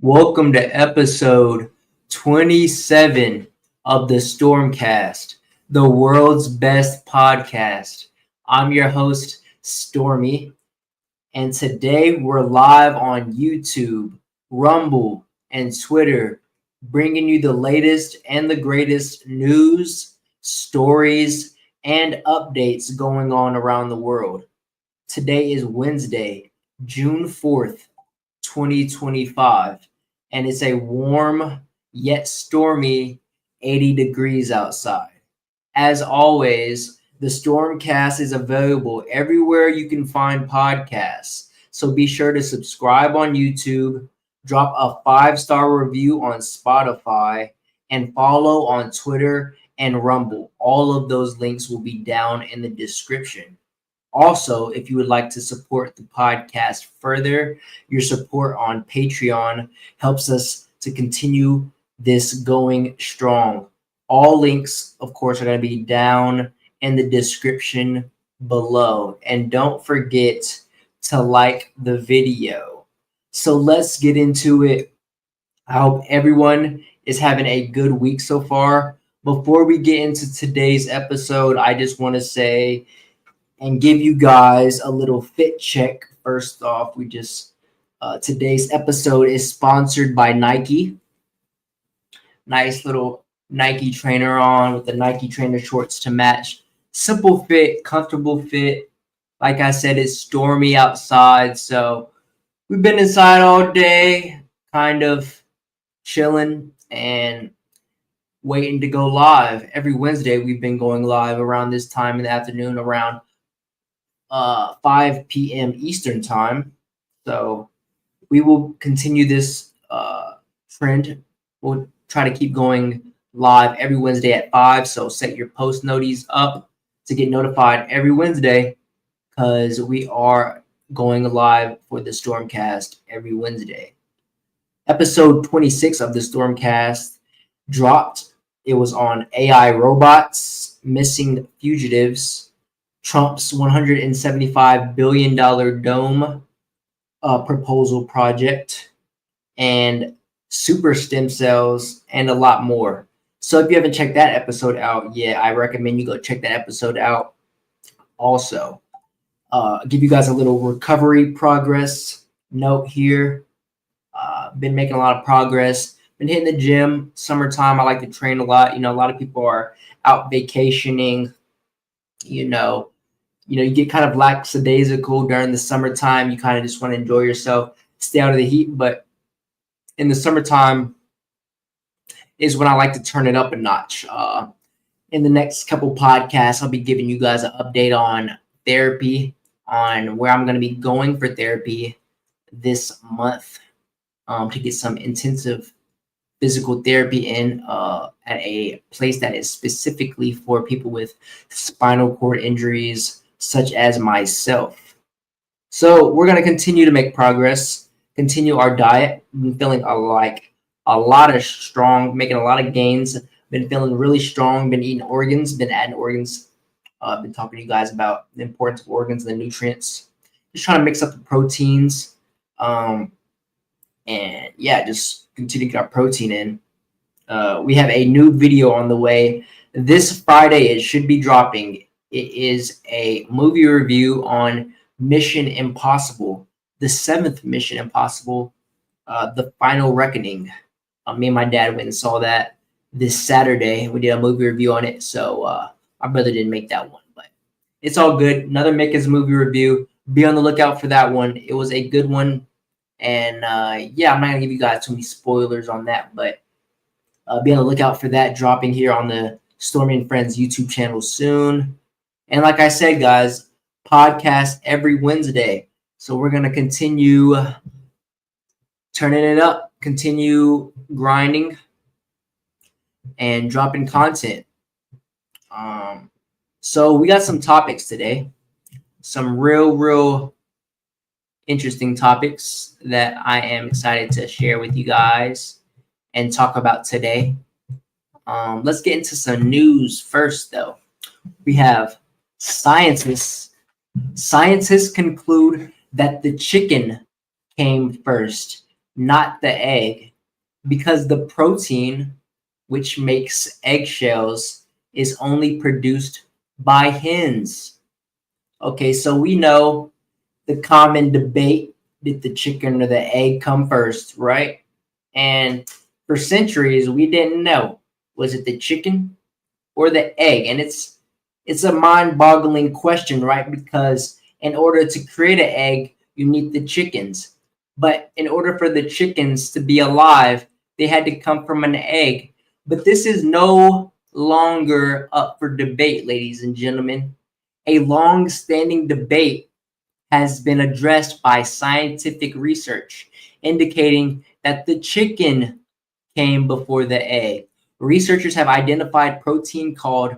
Welcome to episode 27 of the StormCast, the world's best podcast. I'm your host, Stormy, and today we're live on YouTube, Rumble, and Twitter, bringing you the latest and the greatest news, stories, and updates going on around the world. Today is Wednesday, June 4th, 2025, and it's a warm yet stormy 80 degrees outside. As always, the StormCast is available everywhere you can find podcasts, so be sure to subscribe on YouTube, drop a 5-star review on Spotify, and follow on Twitter and Rumble. All of those links will be down in the description. Also, if you would like to support the podcast further, your support on Patreon helps us to continue this going strong. All links, of course, are going to be down in the description below. And don't forget to like the video. So let's get into it. I hope everyone is having a good week so far. Before we get into today's episode, I just want to say and give you guys a little fit check. First off, today's episode is sponsored by Nike. Nice little Nike trainer on with the Nike trainer shorts to match. Simple fit, comfortable fit. Like I said, it's stormy outside, so we've been inside all day, kind of chilling and waiting to go live. Every Wednesday, we've been going live around this time in the afternoon, around 5 p.m. Eastern time. So we will continue this trend. We'll try to keep going live every Wednesday at 5. So set your post noties up to get notified every Wednesday, because we are going live for the StormCast every Wednesday. Episode 26 of the StormCast dropped. It was on AI robots, missing fugitives, Trump's $175 billion dome proposal project, and super stem cells, and a lot more. So if you haven't checked that episode out yet, I recommend you go check that episode out. Also, give you guys a little recovery progress note here. Been making a lot of progress. Been hitting the gym. Summertime, I like to train a lot. A lot of people are out vacationing. You get kind of lackadaisical during the summertime. You kind of just want to enjoy yourself, stay out of the heat. But in the summertime is when I like to turn it up a notch. In the next couple podcasts, I'll be giving you guys an update on therapy, on where I'm going to be going for therapy this month, to get some intensive physical therapy in at a place that is specifically for people with spinal cord injuries, such as myself. So we're going to continue to make progress, continue our diet. Been feeling making a lot of gains. Been feeling really strong. Been eating organs. Been adding organs. Been talking to you guys about the importance of organs and the nutrients. Just trying to mix up the proteins. And yeah, just continue to get our protein in. We have a new video on the way. This Friday, it should be dropping. It is a movie review on Mission Impossible, the 7th Mission Impossible, The Final Reckoning. Me and my dad went and saw that this Saturday. We did a movie review on it, so my brother didn't make that one, but it's all good. Another Mickens movie review. Be on the lookout for that one. It was a good one, and yeah, I'm not gonna give you guys too many spoilers on that, but be on the lookout for that dropping here on the Stormy and Friends YouTube channel soon. And like I said, guys, podcast every Wednesday. So we're going to continue turning it up, continue grinding, and dropping content. So we got some topics today. Some real interesting topics that I am excited to share with you guys and talk about today. Let's get into some news first, though. We have scientists conclude that the chicken came first. not the egg, because the protein which makes eggshells is only produced by hens. Okay, so we know the common debate, did the chicken or the egg come first, right? And for centuries, we didn't know, was it the chicken or the egg? And it's a mind-boggling question, right? Because in order to create an egg, you need the chickens. But in order for the chickens to be alive, they had to come from an egg. But this is no longer up for debate, ladies and gentlemen. A long-standing debate has been addressed by scientific research, indicating that the chicken came before the egg. Researchers have identified protein called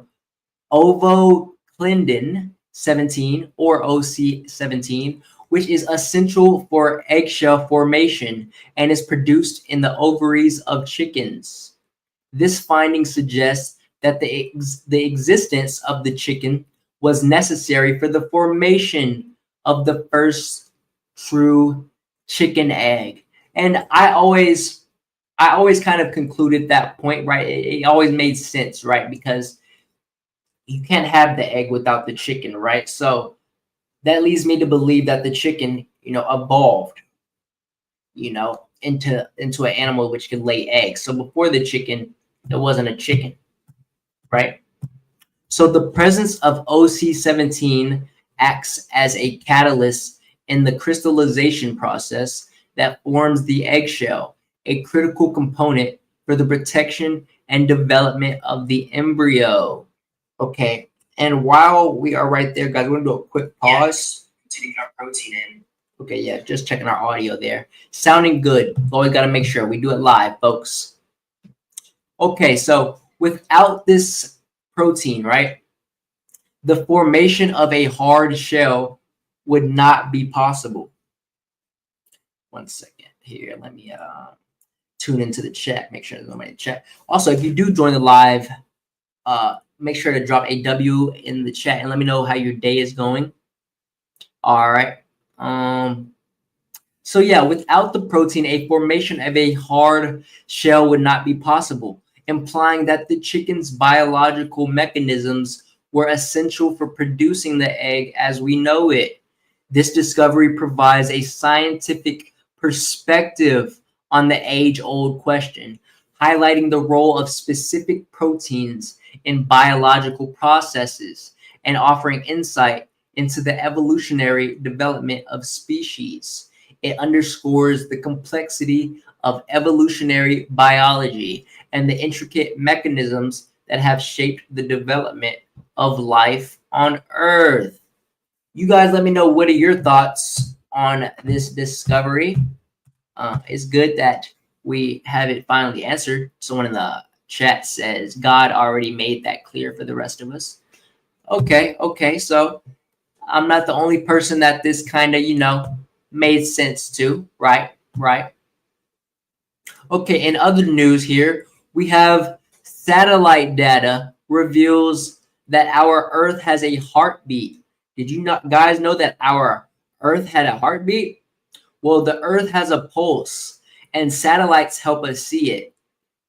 ovoclindin 17 or OC17, which is essential for eggshell formation and is produced in the ovaries of chickens. This finding suggests that the existence of the chicken was necessary for the formation of the first true chicken egg. And I always kind of concluded that point, right? It always made sense, right? Because you can't have the egg without the chicken, right? So that leads me to believe that the chicken, evolved, into an animal which could lay eggs. So before the chicken, there wasn't a chicken, right? So the presence of OC17 acts as a catalyst in the crystallization process that forms the eggshell, a critical component for the protection and development of the embryo. Okay, and while we are right there, guys, we're gonna do a quick pause to get our protein in. Okay, yeah, just checking our audio there. Sounding good. Always gotta make sure we do it live, folks. Okay, so without this protein, right, the formation of a hard shell would not be possible. 1 second here. Let me tune into the chat. Make sure there's nobody in chat. Also, if you do join the live, make sure to drop a W in the chat and let me know how your day is going. All right. So yeah, without the protein, a formation of a hard shell would not be possible, implying that the chicken's biological mechanisms were essential for producing the egg as we know it. This discovery provides a scientific perspective on the age-old question, highlighting the role of specific proteins in biological processes and offering insight into the evolutionary development of species. It underscores the complexity of evolutionary biology and the intricate mechanisms that have shaped the development of life on Earth. You guys let me know, what are your thoughts on this discovery? It's good that we have it finally answered. Someone in the chat says God already made that clear for the rest of us. Okay, so I'm not the only person that this kind of, made sense to, right? Okay, in other news here, we have satellite data reveals that our Earth has a heartbeat. Did you not guys know that our Earth had a heartbeat? Well, the Earth has a pulse, and satellites help us see it.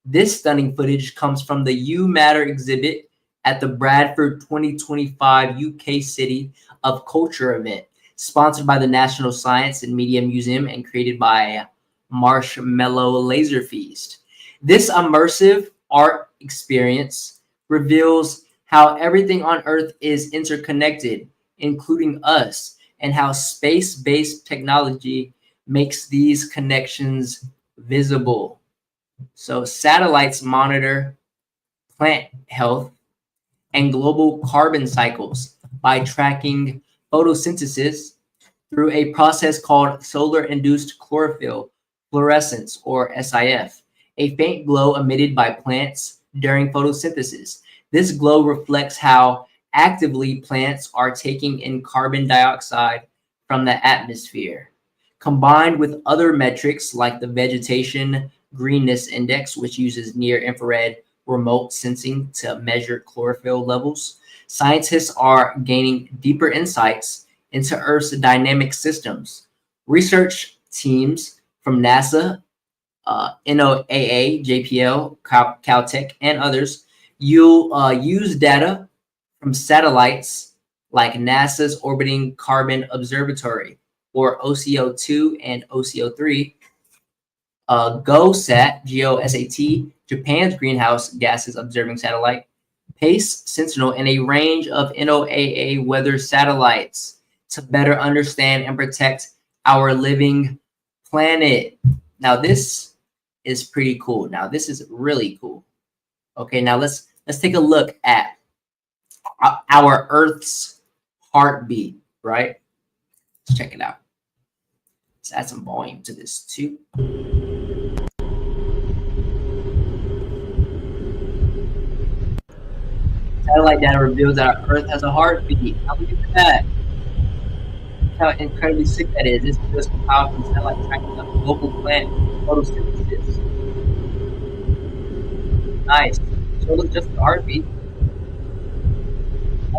This stunning footage comes from the U Matter exhibit at the Bradford 2025 UK City of Culture event, sponsored by the National Science and Media Museum and created by Marshmallow Laser Feast. This immersive art experience reveals how everything on Earth is interconnected, including us, and how space-based technology makes these connections visible. So satellites monitor plant health and global carbon cycles by tracking photosynthesis through a process called solar-induced chlorophyll fluorescence, or SIF, a faint glow emitted by plants during photosynthesis. This glow reflects how actively plants are taking in carbon dioxide from the atmosphere. Combined with other metrics like the vegetation greenness index, which uses near-infrared remote sensing to measure chlorophyll levels, scientists are gaining deeper insights into Earth's dynamic systems. Research teams from NASA, NOAA, JPL, Caltech, and others. You'll use data from satellites like NASA's Orbiting Carbon Observatory, or OCO2 and OCO3, GOSAT, GOSAT, Japan's Greenhouse Gases Observing Satellite, PACE, Sentinel, and a range of NOAA weather satellites to better understand and protect our living planet. Now, this is pretty cool. Now, this is really cool. Okay, now let's take a look at our Earth's heartbeat, right? Let's check it out. Let's add some volume to this too. Satellite data reveals that our Earth has a heartbeat. Now look at that. Look how incredibly sick that is. This is just powerful satellite tracking the local plant photosynthesis. Nice. So look, just the heartbeat.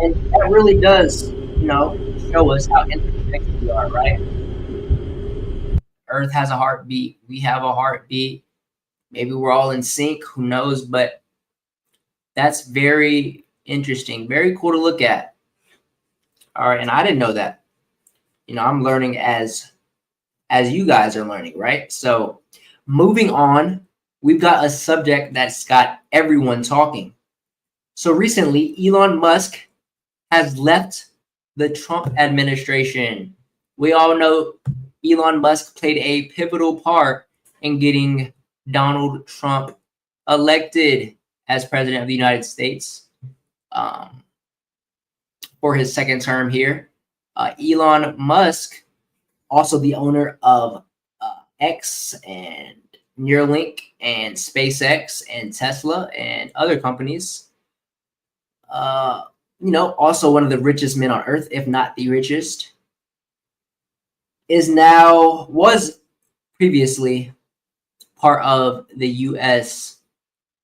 And that really does, show us how interconnected we are, right? Earth has a heartbeat. We have a heartbeat. Maybe we're all in sync. Who knows? But that's very interesting. Very cool to look at. All right. And I didn't know that. I'm learning as you guys are learning, right? So moving on, we've got a subject that's got everyone talking. So recently, Elon Musk has left the Trump administration. We all know Elon Musk played a pivotal part in getting Donald Trump elected as president of the United States for his second term here. Elon Musk, also the owner of X and Neuralink and SpaceX and Tesla and other companies, also one of the richest men on earth, if not the richest, was previously part of the U.S.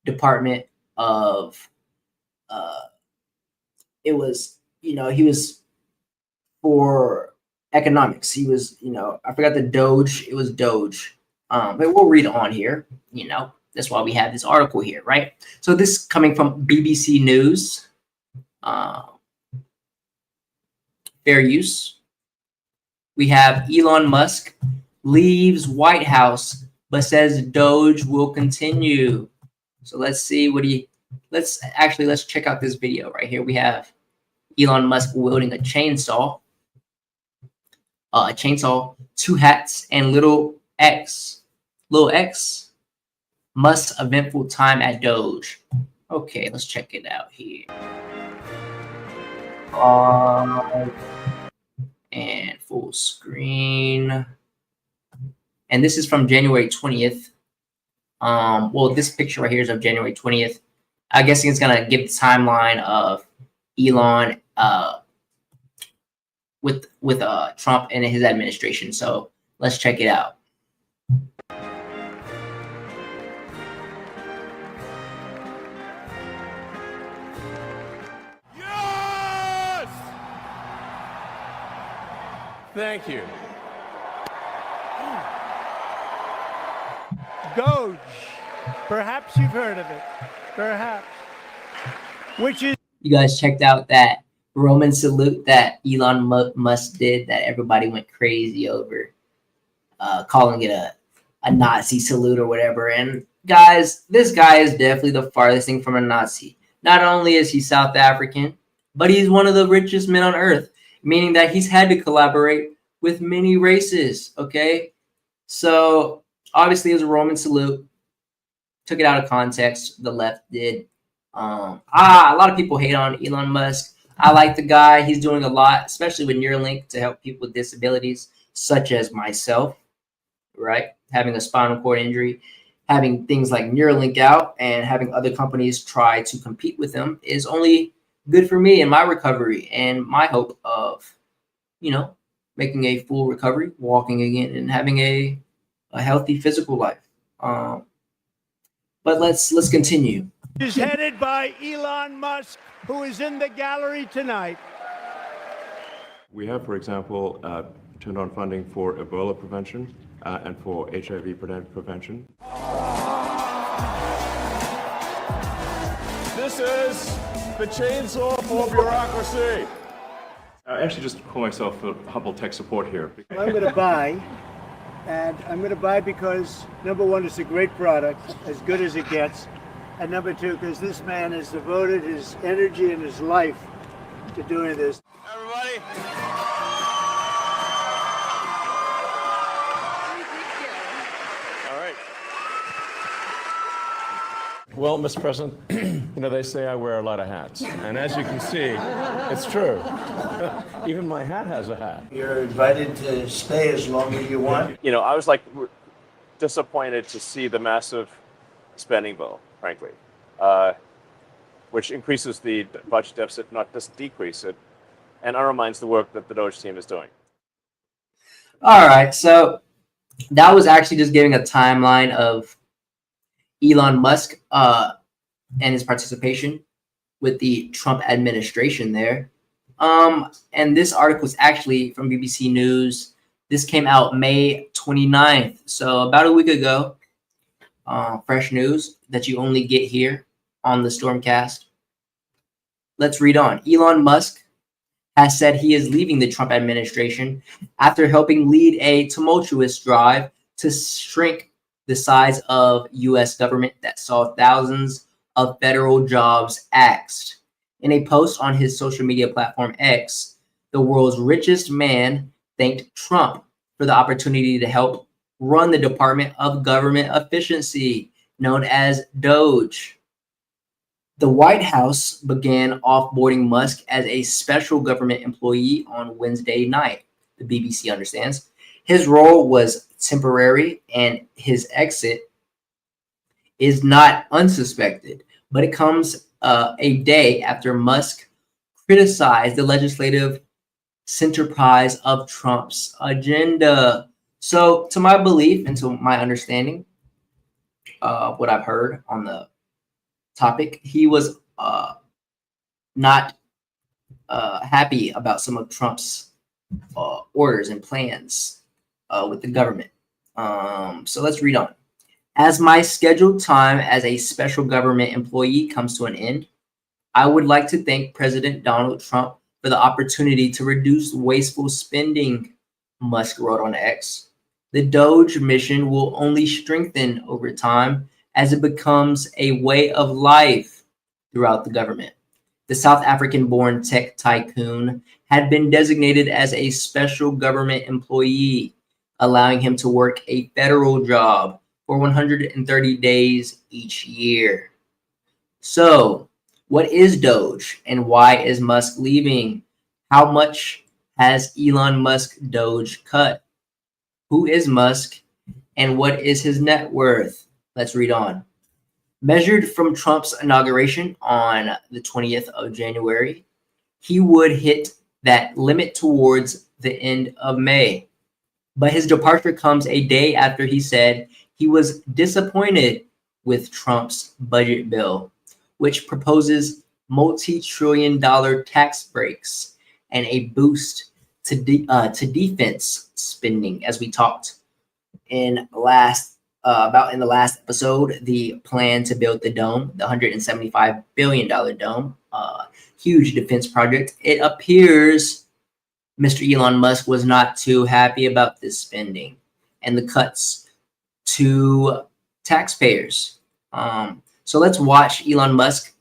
Department of, he was for economics. He was, I forgot the DOGE. It was DOGE. But we'll read on here. That's why we have this article here, right? So this coming from BBC News. Fair use. We have Elon Musk leaves White House but says DOGE will continue. So let's see let's check out this video right here. We have Elon Musk wielding a chainsaw, two hats, and little X, Musk's eventful time at DOGE. Okay, let's check it out here. And full screen. And this is from January 20th. This picture right here is of January 20th. I guess it's gonna give the timeline of Elon with Trump and his administration. So let's check it out. Yes! Thank you. DOGE. Perhaps you've heard of it. Perhaps. Which is... You guys checked out that Roman salute that Elon Musk did that everybody went crazy over, calling it a Nazi salute or whatever. And guys, this guy is definitely the farthest thing from a Nazi. Not only is he South African, but he's one of the richest men on earth, meaning that he's had to collaborate with many races, okay? So obviously it was a Roman salute. Took it out of context, the left did. A lot of people hate on Elon Musk. I like the guy. He's doing a lot, especially with Neuralink, to help people with disabilities, such as myself, right? Having a spinal cord injury, having things like Neuralink out, and having other companies try to compete with them is only good for me and my recovery and my hope of, making a full recovery, walking again, and having a healthy physical life. But let's continue. Is headed by Elon Musk, who is in the gallery tonight. We have, for example, turned on funding for Ebola prevention. and for HIV prevention. This is the chainsaw for bureaucracy. I actually just call myself a humble tech support here. I'm going to buy, and I'm going to buy because, number one, it's a great product, as good as it gets, and number two, because this man has devoted his energy and his life to doing this. Everybody. All right. Well, Mr. President, they say I wear a lot of hats. And as you can see, it's true. Even my hat has a hat. You're invited to stay as long as you want. I was disappointed to see the massive spending bill, frankly, which increases the budget deficit, not just decrease it, and undermines the work that the DOGE team is doing. All right, so that was actually just giving a timeline of Elon Musk and his participation with the Trump administration there. And this article is actually from BBC News. This came out May 29th, so about a week ago. Fresh news that you only get here on the StormCast. Let's read on. Elon Musk has said he is leaving the Trump administration after helping lead a tumultuous drive to shrink the size of U.S. government that saw thousands of federal jobs axed. In a post on his social media platform X, the world's richest man thanked Trump for the opportunity to help run the Department of Government Efficiency, known as DOGE. The White House began offboarding Musk as a special government employee on Wednesday night, the BBC understands. His role was temporary, and his exit is not unsuspected, but it comes a day after Musk criticized the legislative centerpiece of Trump's agenda. So, to my belief and to my understanding of what I've heard on the topic, he was not happy about some of Trump's orders and plans with the government. So let's read on. As my scheduled time as a special government employee comes to an end, I would like to thank President Donald Trump for the opportunity to reduce wasteful spending, Musk wrote on X. The DOGE mission will only strengthen over time as it becomes a way of life throughout the government. The South African-born tech tycoon had been designated as a special government employee, allowing him to work a federal job for 130 days each year. So, what is DOGE and why is Musk leaving? How much has Elon Musk DOGE cut? Who is Musk and what is his net worth? Let's read on. Measured from Trump's inauguration on the 20th of January, he would hit that limit towards the end of May. But his departure comes a day after he said he was disappointed with Trump's budget bill, which proposes multi-trillion-dollar tax breaks and a boost to defense spending, as we talked in the last episode. The plan to build the dome, the $175 billion dome, huge defense project. It appears Mr. Elon Musk was not too happy about this spending and the cuts to taxpayers. So let's watch Elon Musk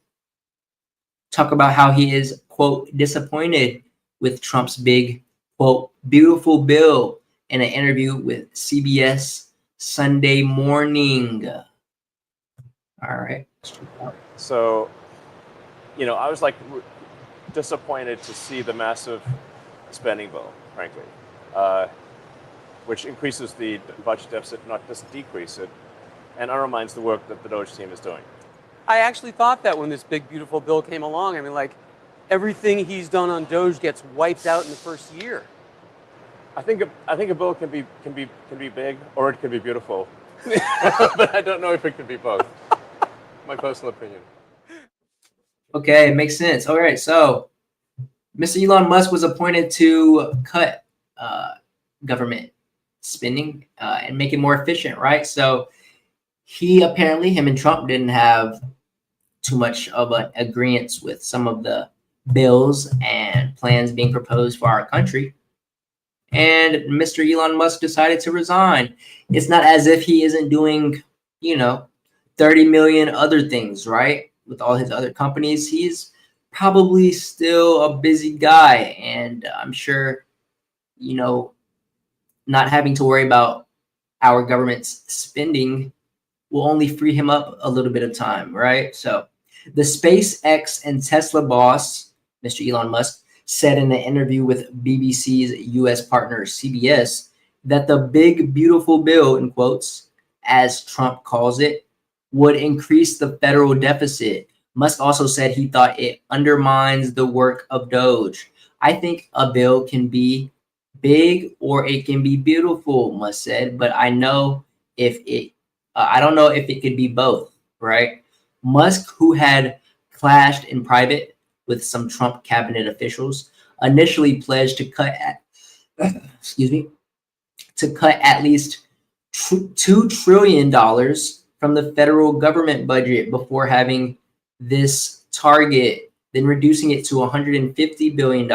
talk about how he is, quote, disappointed with Trump's big, quote, beautiful bill in an interview with CBS Sunday Morning. All right. So, I was disappointed to see the massive spending bill, frankly, which increases the budget deficit, not just decrease it, and undermines the work that the DOGE team is doing. I actually thought that when this big, beautiful bill came along. I mean, everything he's done on DOGE gets wiped out in the first year. I think a bill can be big or it can be beautiful, but I don't know if it can be both. My personal opinion. Okay, makes sense. All right, so Mr. Elon Musk was appointed to cut government spending and make it more efficient, right? So him and Trump didn't have too much of an agreement with some of the bills and plans being proposed for our country. And Mr. Elon Musk decided to resign. It's not as if he isn't doing, 30 million other things, right? With all his other companies, he's probably still a busy guy. And I'm sure, not having to worry about our government's spending will only free him up a little bit of time, right? So the SpaceX and Tesla boss, Mr. Elon Musk, said in an interview with BBC's US partner CBS that the big beautiful bill, in quotes, as Trump calls it, would increase the federal deficit. Musk also said he thought it undermines the work of DOGE. I think a bill can be big or it can be beautiful, Musk said, but I don't know if it could be both, right? Musk, who had clashed in private with some Trump cabinet officials, initially pledged to cut at least $2 trillion from the federal government budget before having this target, then reducing it to $150 billion.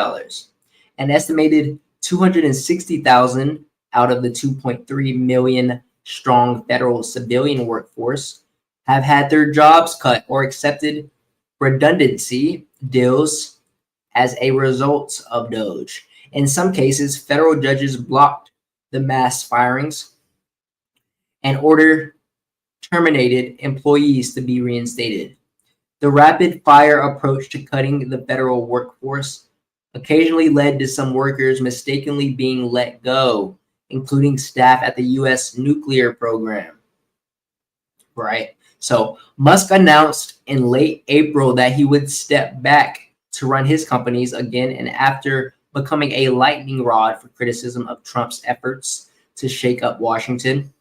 An estimated 260,000 out of the 2.3 million strong federal civilian workforce have had their jobs cut or accepted redundancy deals as a result of DOGE. In some cases, federal judges blocked the mass firings and ordered terminated employees to be reinstated. The rapid-fire approach to cutting the federal workforce occasionally led to some workers mistakenly being let go, including staff at the U.S. nuclear program. Right? So Musk announced in late April that he would step back to run his companies again, and after becoming a lightning rod for criticism of Trump's efforts to shake up Washington,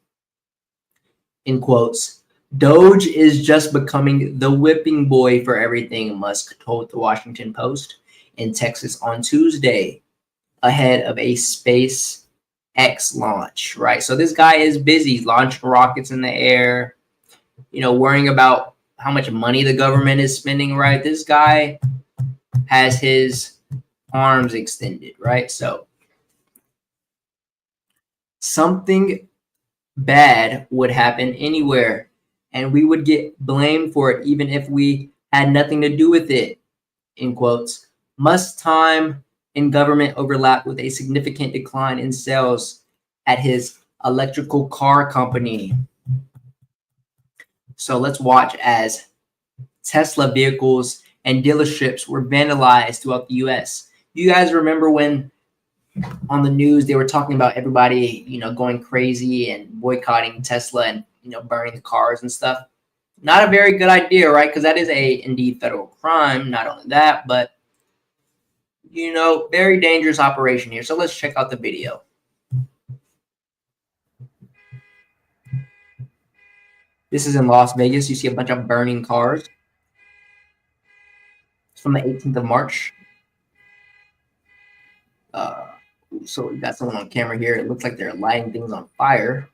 in quotes, DOGE is just becoming the whipping boy for everything, Musk told the Washington Post in Texas on Tuesday, ahead of a SpaceX launch, right? So this guy is busy launching rockets in the air, worrying about how much money the government is spending, right? This guy has his arms extended, right? So something bad would happen anywhere, and we would get blamed for it even if we had nothing to do with it, in quotes. Musk's time in government overlapped with a significant decline in sales at his electrical car company. So let's watch as Tesla vehicles and dealerships were vandalized throughout the US. You guys remember when on the news they were talking about everybody, going crazy and boycotting Tesla and, burning the cars and stuff? Not a very good idea, right? Because that is indeed federal crime. Not only that, but, very dangerous operation here. So let's check out the video. This is in Las Vegas. You see a bunch of burning cars. It's from the 18th of March. So we got someone on camera here. It looks like they're lighting things on fire.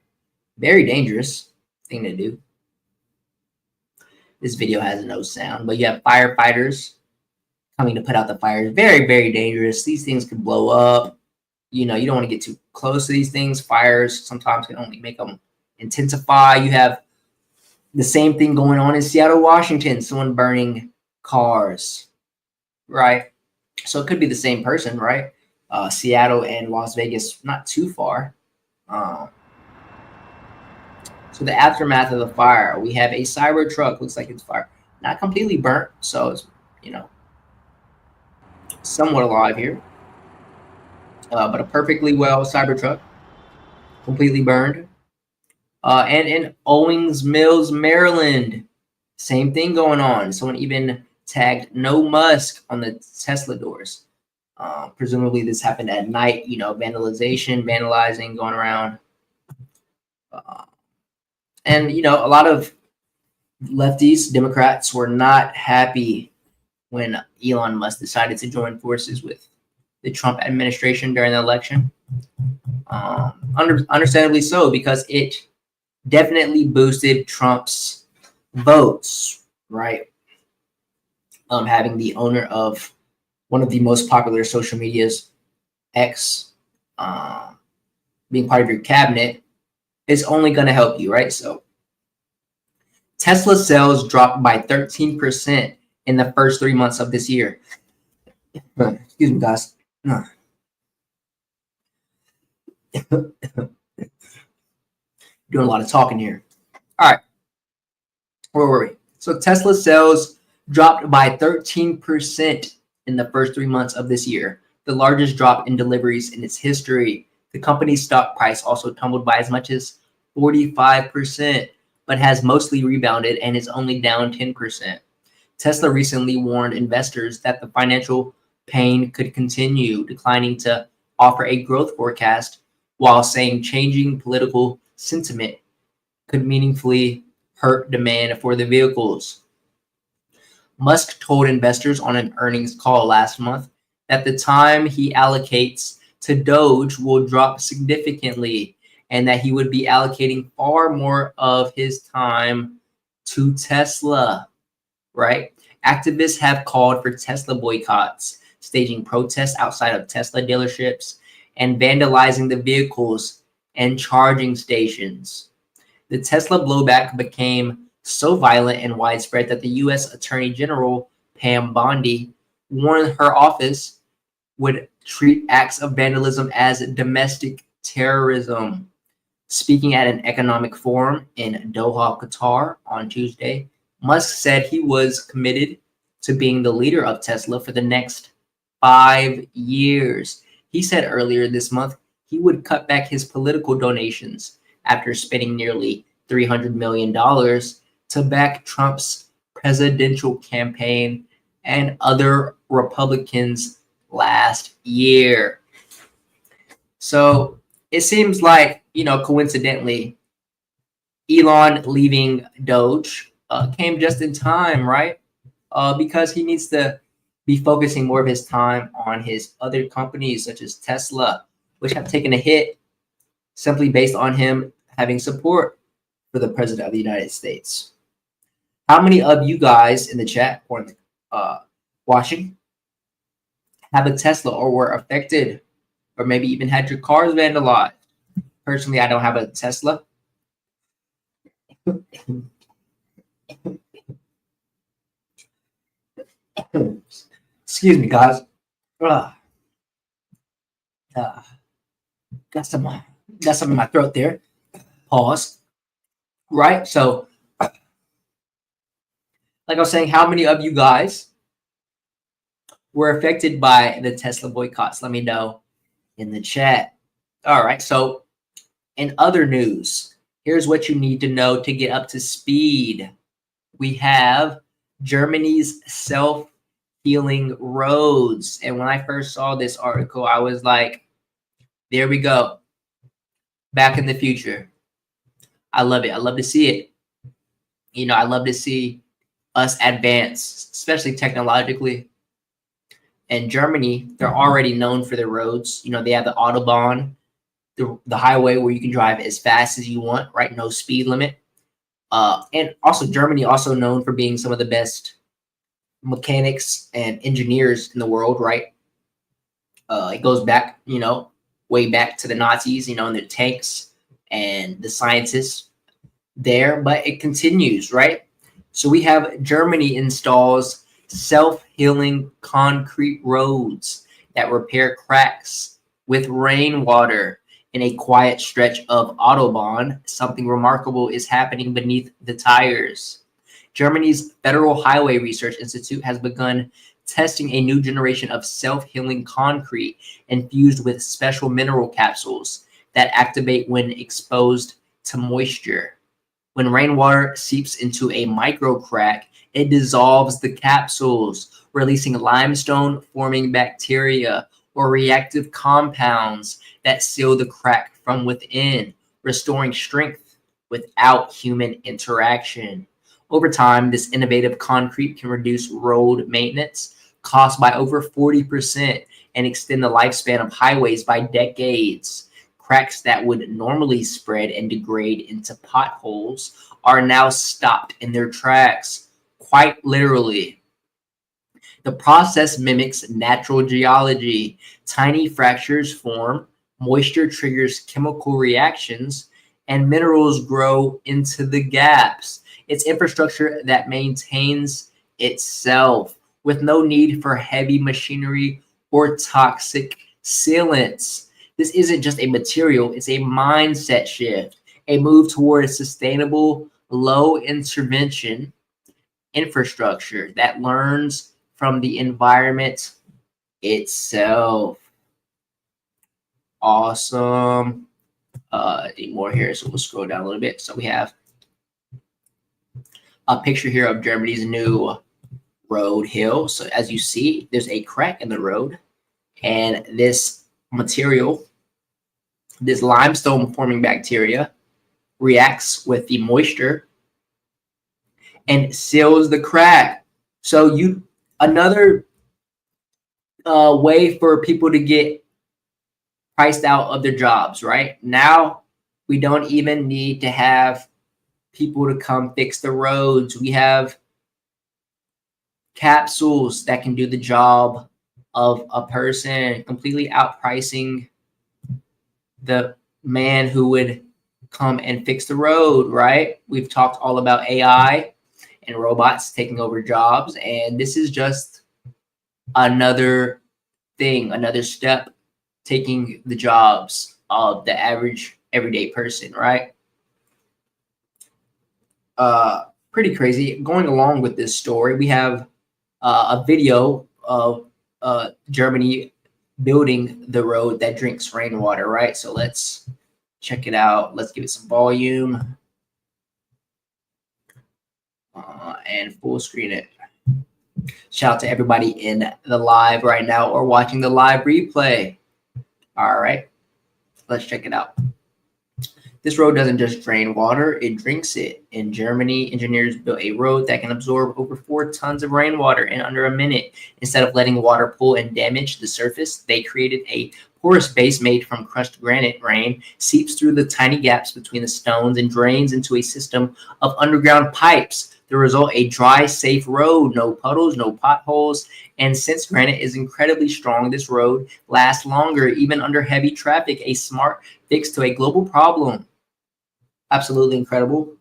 Very dangerous thing to do. This video has no sound, but you have firefighters coming to put out the fires. Very, very dangerous. These things could blow up. You don't want to get too close to these things. Fires sometimes can only make them intensify. You have the same thing going on in Seattle, Washington. Someone burning cars, right? So it could be the same person, right? Seattle and Las Vegas, not too far. So the aftermath of the fire, we have a cyber truck. Looks like it's fire, not completely burnt, so it's somewhat alive here. But a perfectly well cyber truck, completely burned. And in Owings Mills, Maryland, same thing going on. Someone even tagged "No Musk" on the Tesla doors. Presumably this happened at night, vandalizing going around. And, a lot of lefties, Democrats, were not happy when Elon Musk decided to join forces with the Trump administration during the election. Understandably so, because it definitely boosted Trump's votes, right? Having the owner of one of the most popular social medias, X, being part of your cabinet is only going to help you, right? So Tesla sales dropped by 13% in the first 3 months of this year. Excuse me, guys. Doing a lot of talking here. All right. Where were we? So Tesla sales dropped by 13% in the first 3 months of this year, the largest drop in deliveries in its history. The company's stock price also tumbled by as much as 45%, but has mostly rebounded and is only down 10%. Tesla recently warned investors that the financial pain could continue, declining to offer a growth forecast while saying changing political sentiment could meaningfully hurt demand for the vehicles. Musk told investors on an earnings call last month that the time he allocates to DOGE will drop significantly and that he would be allocating far more of his time to Tesla, right? Activists have called for Tesla boycotts, staging protests outside of Tesla dealerships, and vandalizing the vehicles and charging stations. The Tesla blowback became so violent and widespread that the U.S. Attorney General Pam Bondi warned her office would treat acts of vandalism as domestic terrorism. Speaking at an economic forum in Doha, Qatar on Tuesday, Musk said he was committed to being the leader of Tesla for the next 5 years. He said earlier this month he would cut back his political donations after spending nearly $300 million to back Trump's presidential campaign and other Republicans last year. So it seems like, coincidentally, Elon leaving DOGE came just in time, right? Because he needs to be focusing more of his time on his other companies, such as Tesla, which have taken a hit simply based on him having support for the president of the United States. How many of you guys in the chat or watching have a Tesla or were affected or maybe even had your cars vandalized? Personally, I don't have a Tesla. Excuse me, guys. Got some in my throat there. Pause. Right? So, like I was saying, how many of you guys were affected by the Tesla boycotts? Let me know in the chat. All right. So, in other news, here's what you need to know to get up to speed. We have Germany's self-healing roads. And when I first saw this article, I was like, there we go. Back in the future. I love it. I love to see it. I love to see us advance, especially technologically. In Germany, they're already known for their roads. They have the Autobahn, the highway where you can drive as fast as you want, right? No speed limit. And also Germany also known for being some of the best mechanics and engineers in the world, right? It goes back, way back to the Nazis, and their tanks and the scientists there, but it continues, right? So we have Germany installs self-healing concrete roads that repair cracks with rainwater in a quiet stretch of Autobahn. Something remarkable is happening beneath the tires. Germany's Federal Highway Research Institute has begun testing a new generation of self-healing concrete infused with special mineral capsules that activate when exposed to moisture. When rainwater seeps into a micro crack, it dissolves the capsules, releasing limestone forming bacteria or reactive compounds that seal the crack from within, restoring strength without human interaction. Over time, this innovative concrete can reduce road maintenance cost by over 40% and extend the lifespan of highways by decades. Cracks that would normally spread and degrade into potholes are now stopped in their tracks, quite literally. The process mimics natural geology. Tiny fractures form, moisture triggers chemical reactions, and minerals grow into the gaps. It's infrastructure that maintains itself with no need for heavy machinery or toxic sealants. This isn't just a material, it's a mindset shift, a move toward a sustainable, low intervention infrastructure that learns from the environment itself. Awesome. Need more here, so we'll scroll down a little bit. So we have a picture here of Germany's new road hill. So as you see, there's a crack in the road, and this material, this limestone forming bacteria, reacts with the moisture and seals the crack. So another way for people to get priced out of their jobs, right? Now we don't even need to have people to come fix the roads. We have capsules that can do the job of a person, completely outpricing the man who would come and fix the road, right? We've talked all about AI and robots taking over jobs, and this is just another thing, another step taking the jobs of the average everyday person, right? Pretty crazy. Going along with this story, we have a video of Germany building the road that drinks rainwater, right? So let's check it out. Let's give it some volume and full screen it. Shout out to everybody in the live right now or watching the live replay. All right, let's check it out. This road doesn't just drain water, it drinks it. In Germany, engineers built a road that can absorb over 4 tons of rainwater in under a minute. Instead of letting water pool and damage the surface, they created a porous base made from crushed granite. Rain seeps through the tiny gaps between the stones and drains into a system of underground pipes. The result, a dry, safe road, no puddles, no potholes. And since granite is incredibly strong, this road lasts longer, even under heavy traffic. A smart fix to a global problem. Absolutely incredible.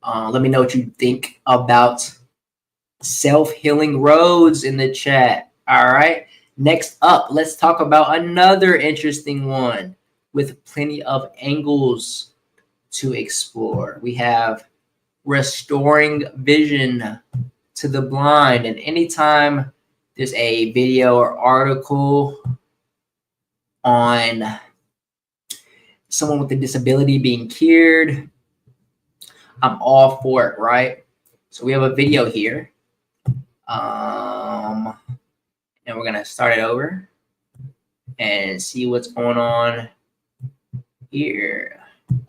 Let me know what you think about self-healing roads in the chat. All right. Next up, let's talk about another interesting one with plenty of angles to explore. We have restoring vision to the blind. And anytime there's a video or article on someone with a disability being cured, I'm all for it, right? So we have a video here. And we're going to start it over and see what's going on here.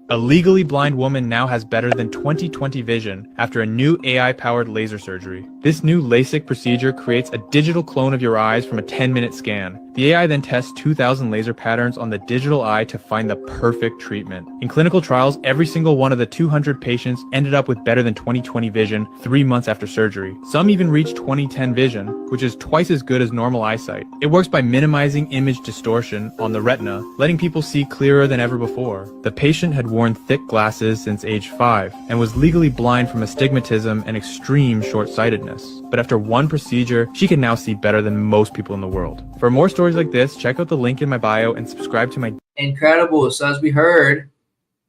A legally blind woman now has better than 20/20 vision after a new AI-powered laser surgery. This new LASIK procedure creates a digital clone of your eyes from a 10-minute scan. The AI then tests 2,000 laser patterns on the digital eye to find the perfect treatment. In clinical trials, every single one of the 200 patients ended up with better than 20/20 vision 3 months after surgery. Some even reached 20/10 vision, which is twice as good as normal eyesight. It works by minimizing image distortion on the retina, letting people see clearer than ever before. The patient had worn thick glasses since age 5 and was legally blind from astigmatism and extreme short-sightedness. But after one procedure, she can now see better than most people in the world. For more stories like this, check out the link in my bio and subscribe to my... Incredible. So as we heard,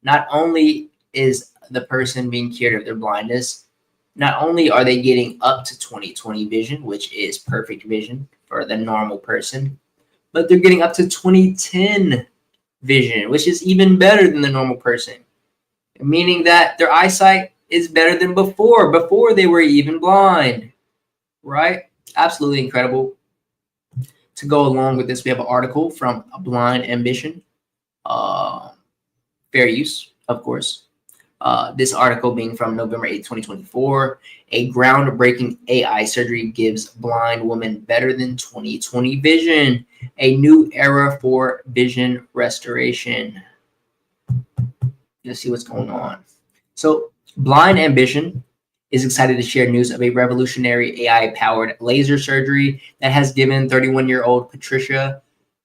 not only is the person being cured of their blindness, not only are they getting up to 20/20 vision, which is perfect vision for the normal person, but they're getting up to 20/10 vision, which is even better than the normal person, meaning that their eyesight is better than before they were even blind, right? Absolutely incredible. To go along with this, we have an article from Blind Ambition. Fair use, of course. This article being from November 8th, 2024. A groundbreaking AI surgery gives blind woman better than 20/20 vision. A new era for vision restoration. Let's see what's going on. So, Blind Ambition is excited to share news of a revolutionary AI-powered laser surgery that has given 31-year-old Patricia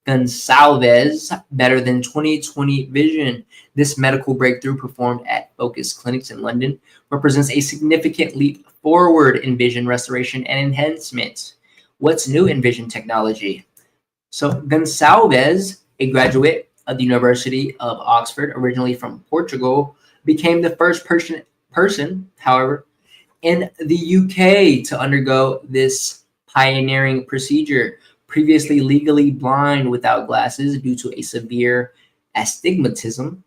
Gonçalves better than 20/20 vision. This medical breakthrough, performed at Focus Clinics in London, represents a significant leap forward in vision restoration and enhancement. What's new in vision technology? So Gonçalves, a graduate of the University of Oxford, originally from Portugal, became the first person, however, in the UK to undergo this pioneering procedure. Previously legally blind without glasses due to a severe astigmatism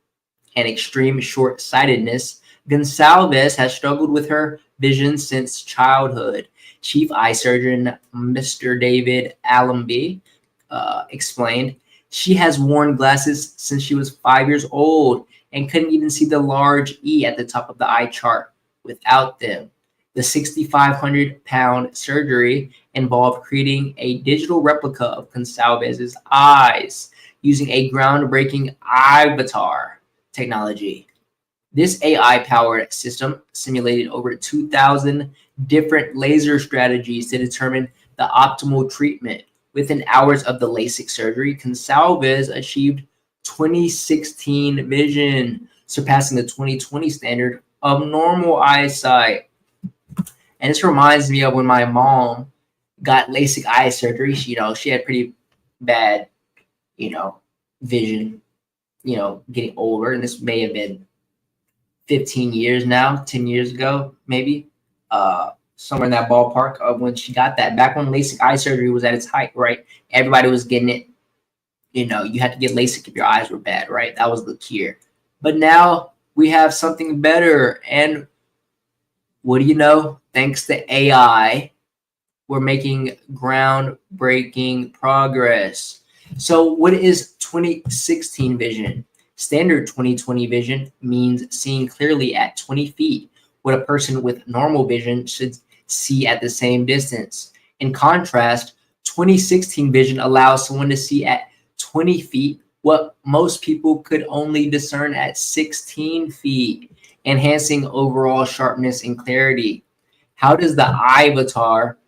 and extreme short-sightedness, Gonçalves has struggled with her vision since childhood. Chief eye surgeon Mr. David Allenby explained, she has worn glasses since she was 5 years old and couldn't even see the large E at the top of the eye chart without them. The 6,500-pound surgery involved creating a digital replica of Gonçalves' eyes using a groundbreaking avatar technology. This AI-powered system simulated over 2,000 different laser strategies to determine the optimal treatment. Within hours of the LASIK surgery, Gonçalves achieved 20/16 vision, surpassing the 20/20 standard of normal eyesight. And this reminds me of when my mom got LASIK eye surgery. She had pretty bad, vision, getting older. And this may have been 15 years now, 10 years ago, maybe, somewhere in that ballpark of when she got that. Back when LASIK eye surgery was at its height, right? Everybody was getting it. You had to get LASIK if your eyes were bad, right? That was the cure. But now we have something better. And what do you know? Thanks to AI, we're making groundbreaking progress. So what is 20/16 vision? Standard 20/20 vision means seeing clearly at 20 feet what a person with normal vision should see at the same distance. In contrast, 20/16 vision allows someone to see at 20 feet what most people could only discern at 16 feet, enhancing overall sharpness and clarity. How does the avatar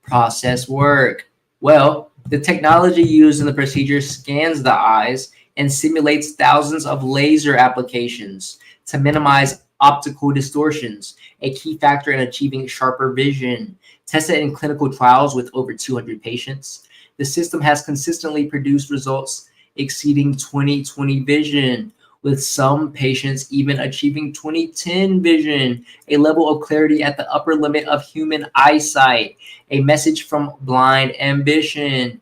process work? Well, the technology used in the procedure scans the eyes and simulates thousands of laser applications to minimize optical distortions, a key factor in achieving sharper vision. Tested in clinical trials with over 200 patients, the system has consistently produced results exceeding 20/20 vision, with some patients even achieving 20/10 vision, a level of clarity at the upper limit of human eyesight. A message from Blind Ambition.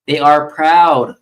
They are proud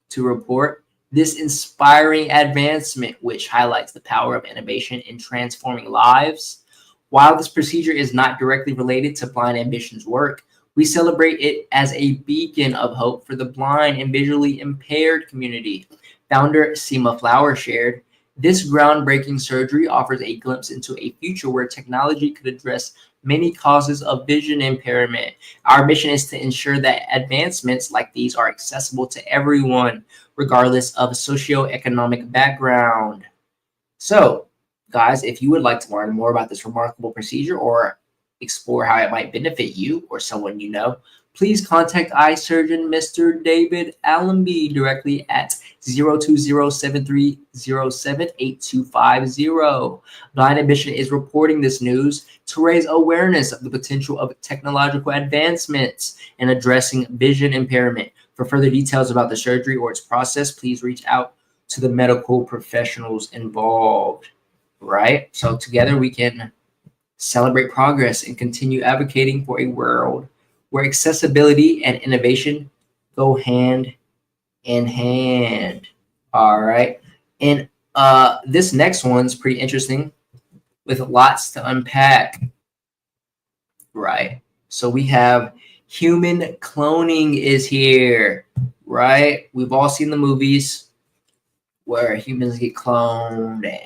to report this inspiring advancement, which highlights the power of innovation in transforming lives. While this procedure is not directly related to Blind Ambition's work, we celebrate it as a beacon of hope for the blind and visually impaired community. Founder Seema Flower shared, this groundbreaking surgery offers a glimpse into a future where technology could address many causes of vision impairment. Our mission is to ensure that advancements like these are accessible to everyone, regardless of socioeconomic background. So, guys, if you would like to learn more about this remarkable procedure or explore how it might benefit you or someone you know, please contact eye surgeon Mr. David Allenby directly at 020-7307-8250. Blind Ambition is reporting this news to raise awareness of the potential of technological advancements in addressing vision impairment. For further details about the surgery or its process, please reach out to the medical professionals involved. Right? So together we can celebrate progress and continue advocating for a world where accessibility and innovation go hand in hand. All right. And this next one's pretty interesting with lots to unpack. Right. So we have human cloning is here. Right. We've all seen the movies where humans get cloned and,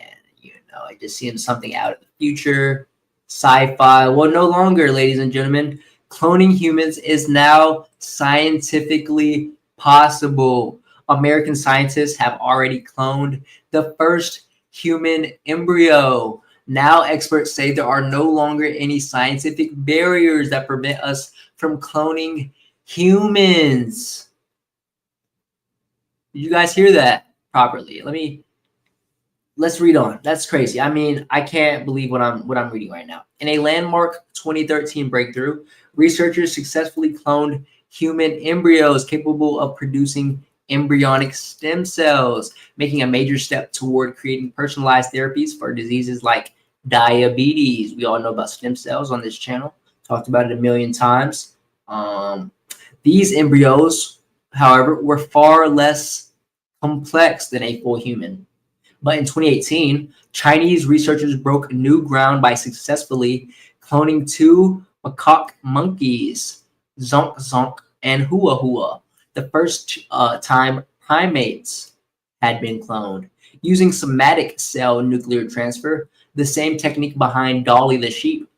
know, it just seems something out of the future, sci-fi. Well, no longer, ladies and gentlemen. Cloning humans is now scientifically possible. American scientists have already cloned the first human embryo. Now experts say there are no longer any scientific barriers that prevent us from cloning humans. Did you guys hear that properly? Let's read on. That's crazy. I mean, I can't believe what I'm reading right now. In a landmark 2013 breakthrough, researchers successfully cloned human embryos capable of producing embryonic stem cells, making a major step toward creating personalized therapies for diseases like diabetes. We all know about stem cells on this channel. Talked about it a million times. These embryos, however, were far less complex than a full human. But in 2018, Chinese researchers broke new ground by successfully cloning two macaque monkeys, Zonk Zonk and Hua Hua. The first time primates had been cloned. Using somatic cell nuclear transfer, the same technique behind Dolly the sheep,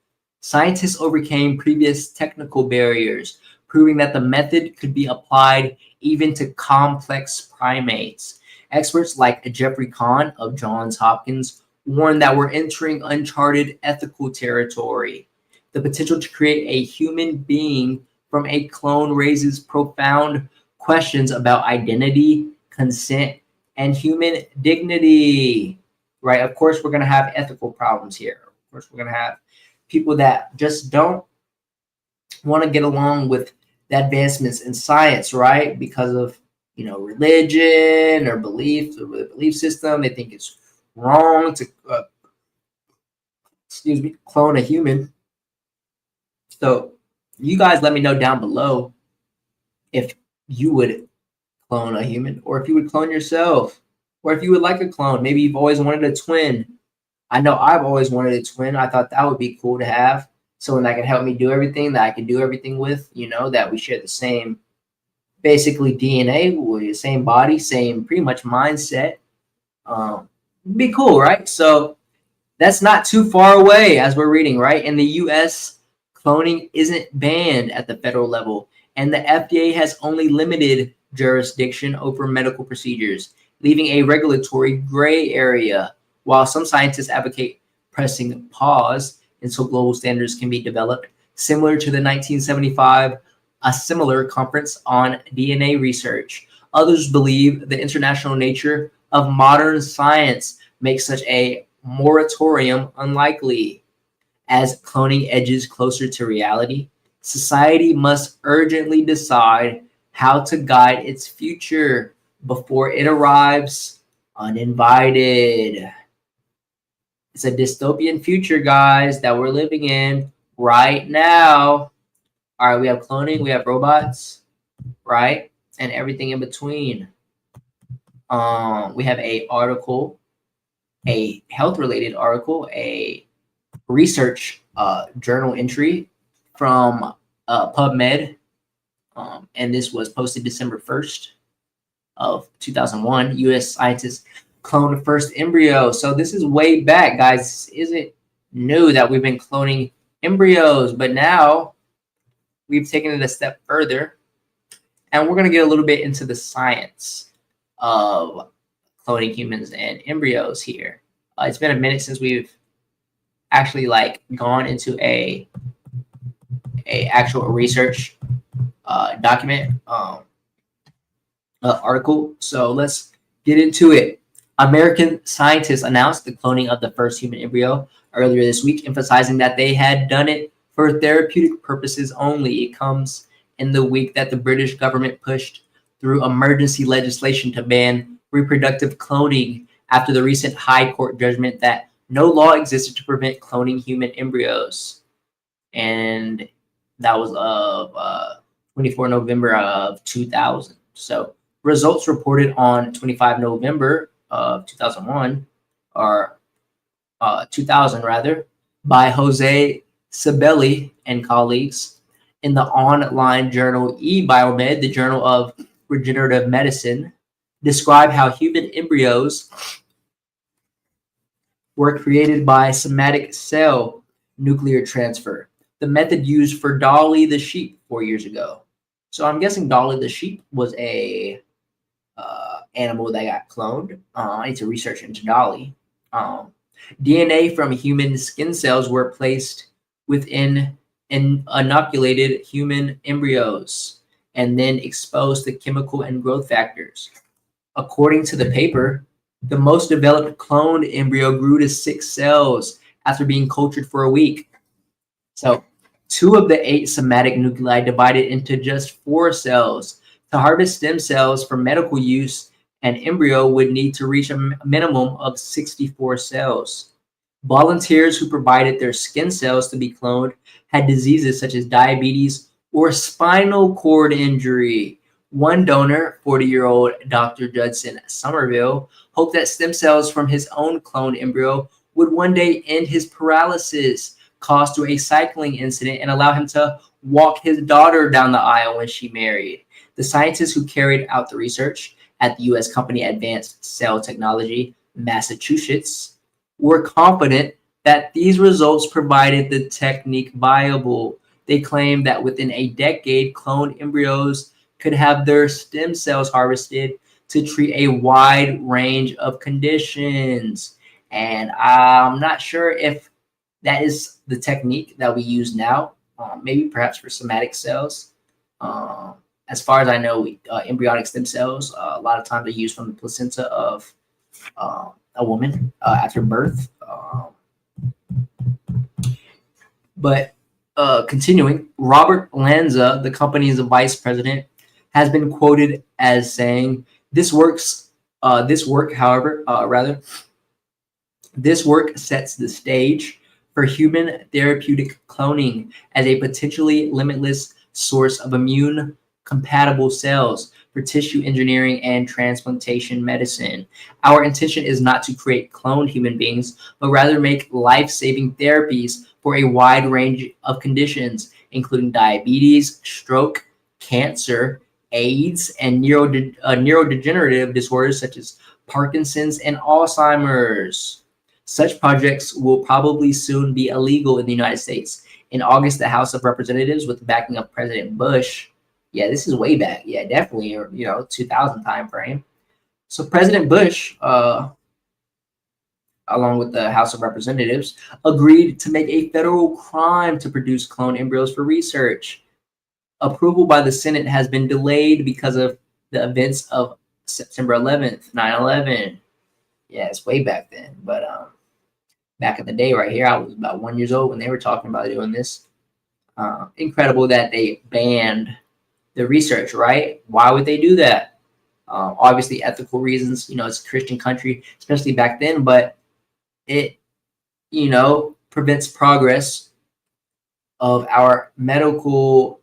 scientists overcame previous technical barriers, proving that the method could be applied even to complex primates. Experts like Jeffrey Kahn of Johns Hopkins warn that we're entering uncharted ethical territory. The potential to create a human being from a clone raises profound questions about identity, consent, and human dignity. Right? Of course, we're going to have ethical problems here. Of course, we're going to have people that just don't want to get along with the advancements in science, right? Because of, you know, religion or belief, or the belief system. They think it's wrong to, clone a human. So you guys let me know down below if you would clone a human, or if you would clone yourself, or if you would like a clone. Maybe you've always wanted a twin. I know I've always wanted a twin. I thought that would be cool to have someone that can help me do everything, that I can do everything with, you know, that we share the same, basically DNA, with the same body, same pretty much mindset. Be cool, right? So that's not too far away as we're reading, right? In the US, cloning isn't banned at the federal level, and the FDA has only limited jurisdiction over medical procedures, leaving a regulatory gray area. While some scientists advocate pressing pause until global standards can be developed, similar to the 1975 a similar conference on DNA research. Others believe the international nature of modern science makes such a moratorium unlikely. As cloning edges closer to reality, society must urgently decide how to guide its future before it arrives uninvited. It's a dystopian future, guys, that we're living in right now. All right, we have cloning, we have robots, right? And everything in between. We have a article, a health-related article, a research journal entry from PubMed, and this was posted December 1st of 2001. U.S. scientists cloned the first embryo. So this is way back, guys. This isn't new that we've been cloning embryos, but now we've taken it a step further, and we're going to get a little bit into the science of cloning humans and embryos here. It's been a minute since we've actually gone into a actual research document article. So let's get into it. American scientists announced the cloning of the first human embryo earlier this week, emphasizing that they had done it for therapeutic purposes only. It comes in the week that the British government pushed through emergency legislation to ban reproductive cloning after the recent High Court judgment that no law existed to prevent cloning human embryos. And that was of 24 November of 2000. So results reported on 25 November of 2001, or 2000 rather, by Jose Sibeli and colleagues in the online journal eBiomed, the Journal of Regenerative Medicine, describe how human embryos were created by somatic cell nuclear transfer, the method used for Dolly the sheep 4 years ago. So I'm guessing Dolly the sheep was a animal that got cloned. I need to research into Dolly. DNA from human skin cells were placed within inoculated human embryos and then exposed to chemical and growth factors. According to the paper, the most developed cloned embryo grew to 6 cells after being cultured for a week. So 2 of the 8 somatic nuclei divided into just 4 cells. To harvest stem cells for medical use, an embryo would need to reach a minimum of 64 cells. Volunteers who provided their skin cells to be cloned had diseases such as diabetes or spinal cord injury. One donor, 40-year-old Dr. Judson Somerville, hoped that stem cells from his own cloned embryo would one day end his paralysis caused through a cycling incident and allow him to walk his daughter down the aisle when she married. The scientists who carried out the research at the U.S. company Advanced Cell Technology, Massachusetts, were confident that these results provided the technique viable. They claimed that within a decade, cloned embryos could have their stem cells harvested to treat a wide range of conditions. And I'm not sure if that is the technique that we use now, maybe perhaps for somatic cells. As far as I know, embryonic stem cells, a lot of times are used from the placenta of a woman after birth. But continuing, Robert Lanza, the company's vice president, has been quoted as saying, this work sets the stage for human therapeutic cloning as a potentially limitless source of immune compatible cells for tissue engineering and transplantation medicine. Our intention is not to create cloned human beings, but rather make life-saving therapies for a wide range of conditions, including diabetes, stroke, cancer, AIDS, and neurodegenerative disorders such as Parkinson's and Alzheimer's. Such projects will probably soon be illegal in the United States. In August, the House of Representatives, with the backing of President Bush, yeah, this is way back, yeah, definitely, 2000 time frame. So President Bush, along with the House of Representatives, agreed to make a federal crime to produce cloned embryos for research. Approval by the Senate has been delayed because of the events of September 11th, 9/11. Yeah, it's way back then. But back in the day right here, I was about 1 year old when they were talking about doing this. Incredible that they banned the research, right? Why would they do that? Obviously, ethical reasons. It's a Christian country, especially back then, but it, prevents progress of our medical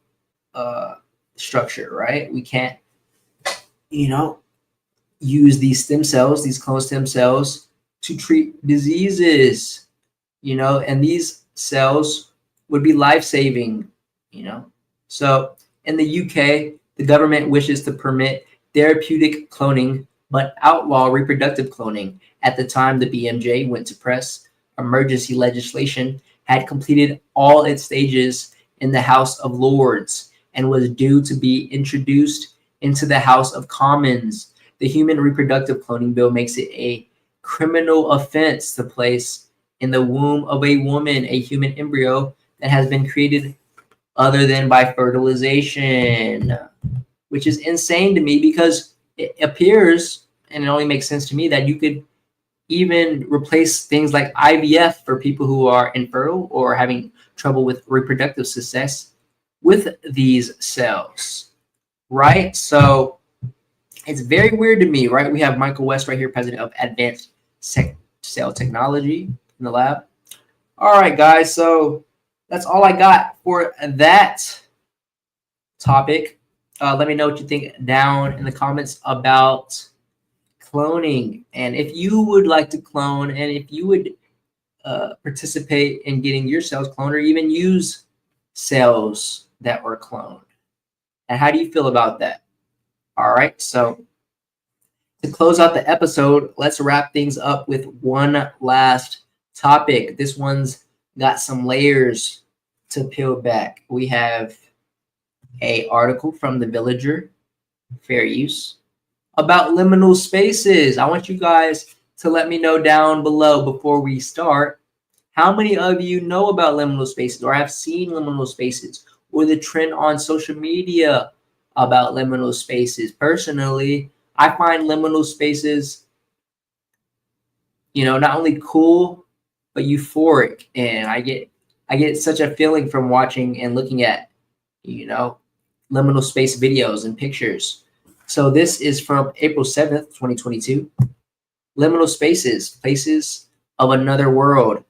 structure, right? We can't, use these stem cells, these cloned stem cells, to treat diseases, and these cells would be life-saving, So in the UK, the government wishes to permit therapeutic cloning, but outlaw reproductive cloning. At the time the BMJ went to press, emergency legislation had completed all its stages in the House of Lords and was due to be introduced into the House of Commons. The human reproductive cloning bill makes it a criminal offense to place in the womb of a woman a human embryo that has been created other than by fertilization, which is insane to me because it appears, and it only makes sense to me, that you could even replace things like IVF for people who are infertile or having trouble with reproductive success with these cells, right? So it's very weird to me, right? We have Michael West right here, president of Advanced Cell Technology in the lab. All right, guys, so that's all I got for that topic. Let me know what you think down in the comments about cloning, and if you would like to clone, and if you would participate in getting your cells cloned or even use cells that were cloned. And how do you feel about that? All right, so to close out the episode, let's wrap things up with one last topic. This one's got some layers to peel back. We have a article from The Villager, fair use, about liminal spaces. I want you guys to let me know down below before we start how many of you know about liminal spaces or have seen liminal spaces or the trend on social media about liminal spaces. Personally, I find liminal spaces, not only cool, but euphoric. And I get such a feeling from watching and looking at, liminal space videos and pictures. So this is from April 7th, 2022. Liminal spaces, places of another world.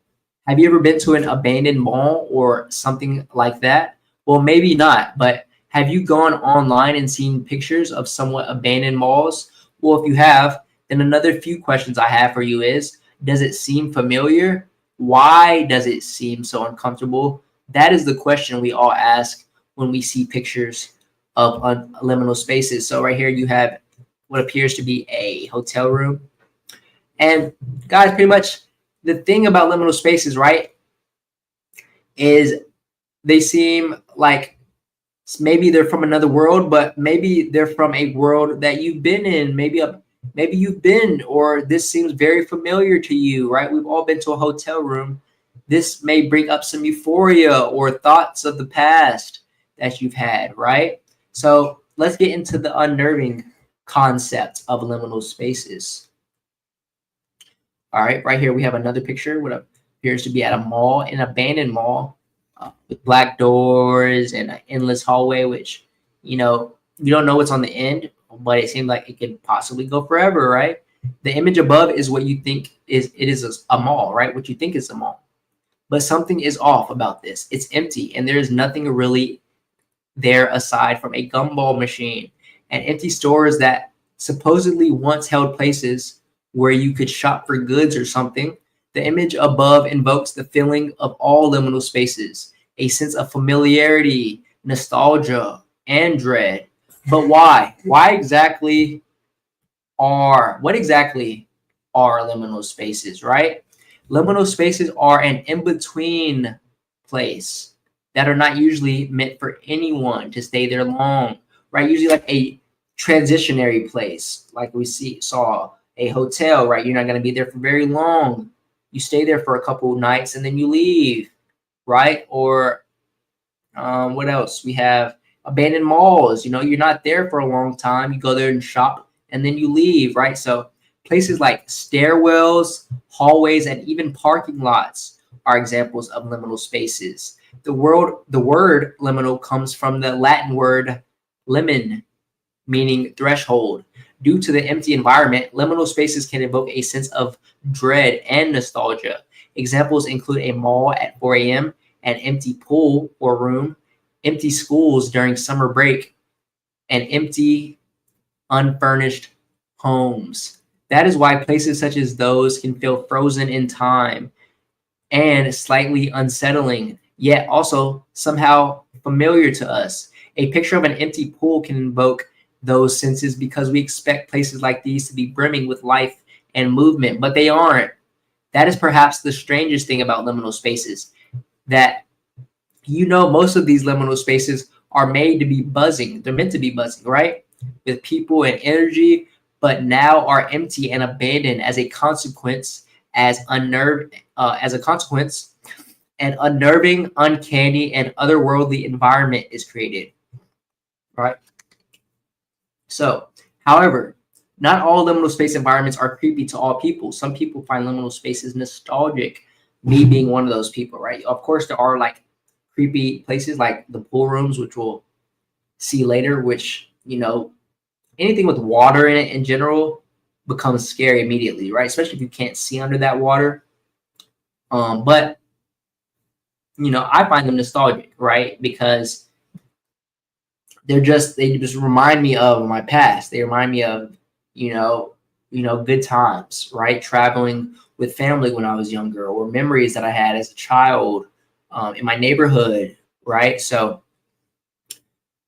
Have you ever been to an abandoned mall or something like that? Well, maybe not, but have you gone online and seen pictures of somewhat abandoned malls? Well, if you have, then another few questions I have for you is, does it seem familiar? Why does it seem so uncomfortable? That is the question we all ask when we see pictures of liminal spaces. So right here you have what appears to be a hotel room. And guys, pretty much the thing about liminal spaces, right, is they seem like maybe they're from another world, but maybe they're from a world that you've been in. Maybe you've been, or this seems very familiar to you, right? We've all been to a hotel room. This may bring up some euphoria or thoughts of the past that you've had, right? So let's get into the unnerving concept of liminal spaces. All right, right here we have another picture, what appears to be at a mall, an abandoned mall, with black doors and an endless hallway, which, you don't know what's on the end, but it seems like it could possibly go forever, right? The image above is what you think is a mall, right? What you think is a mall. But something is off about this. It's empty, and there's nothing really there aside from a gumball machine and empty stores that supposedly once held places where you could shop for goods or something. The image above invokes the feeling of all liminal spaces, a sense of familiarity, nostalgia, and dread. But why? What exactly are liminal spaces, right? Liminal spaces are an in-between place that are not usually meant for anyone to stay there long, right? Usually like a transitionary place, like we saw a hotel, right? You're not going to be there for very long. You stay there for a couple of nights and then you leave, right? Or what else? We have abandoned malls. You're not there for a long time. You go there and shop and then you leave, right? So places like stairwells, hallways, and even parking lots are examples of liminal spaces. The word liminal comes from the Latin word limen, meaning threshold. Due to the empty environment, liminal spaces can evoke a sense of dread and nostalgia. Examples include a mall at 4 a.m., an empty pool or room, empty schools during summer break, and empty, unfurnished homes. That is why places such as those can feel frozen in time and slightly unsettling, yet also somehow familiar to us. A picture of an empty pool can invoke those senses because we expect places like these to be brimming with life and movement, but they aren't. That is perhaps the strangest thing about liminal spaces, that most of these liminal spaces are made to be buzzing. They're meant to be buzzing, right? With people and energy, but now are empty and abandoned as a consequence, an unnerving, uncanny, and otherworldly environment is created, right? So, however, not all liminal space environments are creepy to all people. Some people find liminal spaces nostalgic, me being one of those people, right? Of course, there are like creepy places like the pool rooms, which we'll see later, which, anything with water in it in general becomes scary immediately, right? Especially if you can't see under that water. But, I find them nostalgic, right? Because they just remind me of my past. They remind me of, good times, right? Traveling with family when I was younger, or memories that I had as a child in my neighborhood, right? So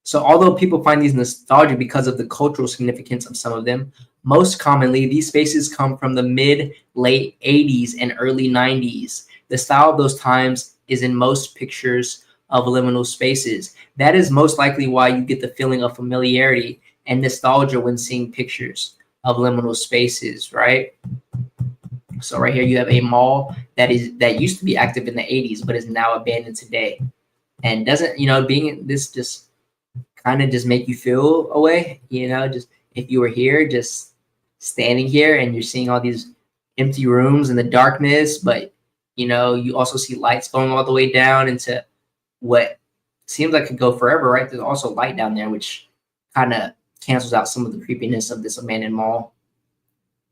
So although people find these nostalgic because of the cultural significance of some of them, most commonly these spaces come from the mid-late 80s and early 90s. The style of those times is in most pictures of liminal spaces. That is most likely why you get the feeling of familiarity and nostalgia when seeing pictures of liminal spaces, right? So right here you have a mall that used to be active in the 80s but is now abandoned today. And doesn't, being in this just kind of just make you feel a way, just if you were here, just standing here and you're seeing all these empty rooms in the darkness, but you also see lights going all the way down into what seems like could go forever, right? There's also light down there, which kind of cancels out some of the creepiness of this abandoned mall.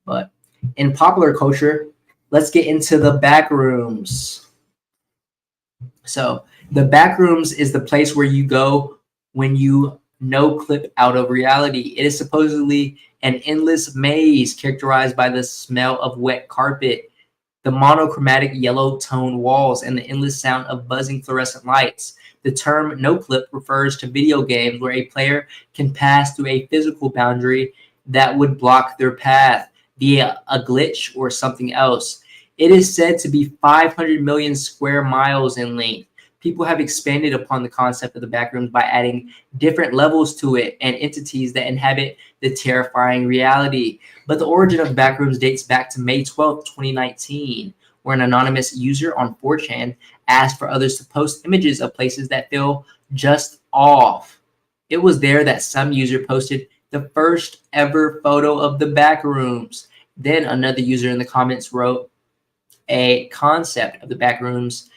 But in popular culture, let's get into the back rooms. So the back rooms is the place where you go when you clip out of reality. It is supposedly an endless maze characterized by the smell of wet carpet, the monochromatic yellow tone walls, and the endless sound of buzzing fluorescent lights. The term no clip refers to video games where a player can pass through a physical boundary that would block their path via a glitch or something else. It is said to be 500 million square miles in length. People have expanded upon the concept of the backrooms by adding different levels to it and entities that inhabit the terrifying reality. But the origin of backrooms dates back to May 12, 2019, where an anonymous user on 4chan asked for others to post images of places that feel just off. It was there that some user posted the first ever photo of the backrooms. Then another user in the comments wrote a concept of the backrooms,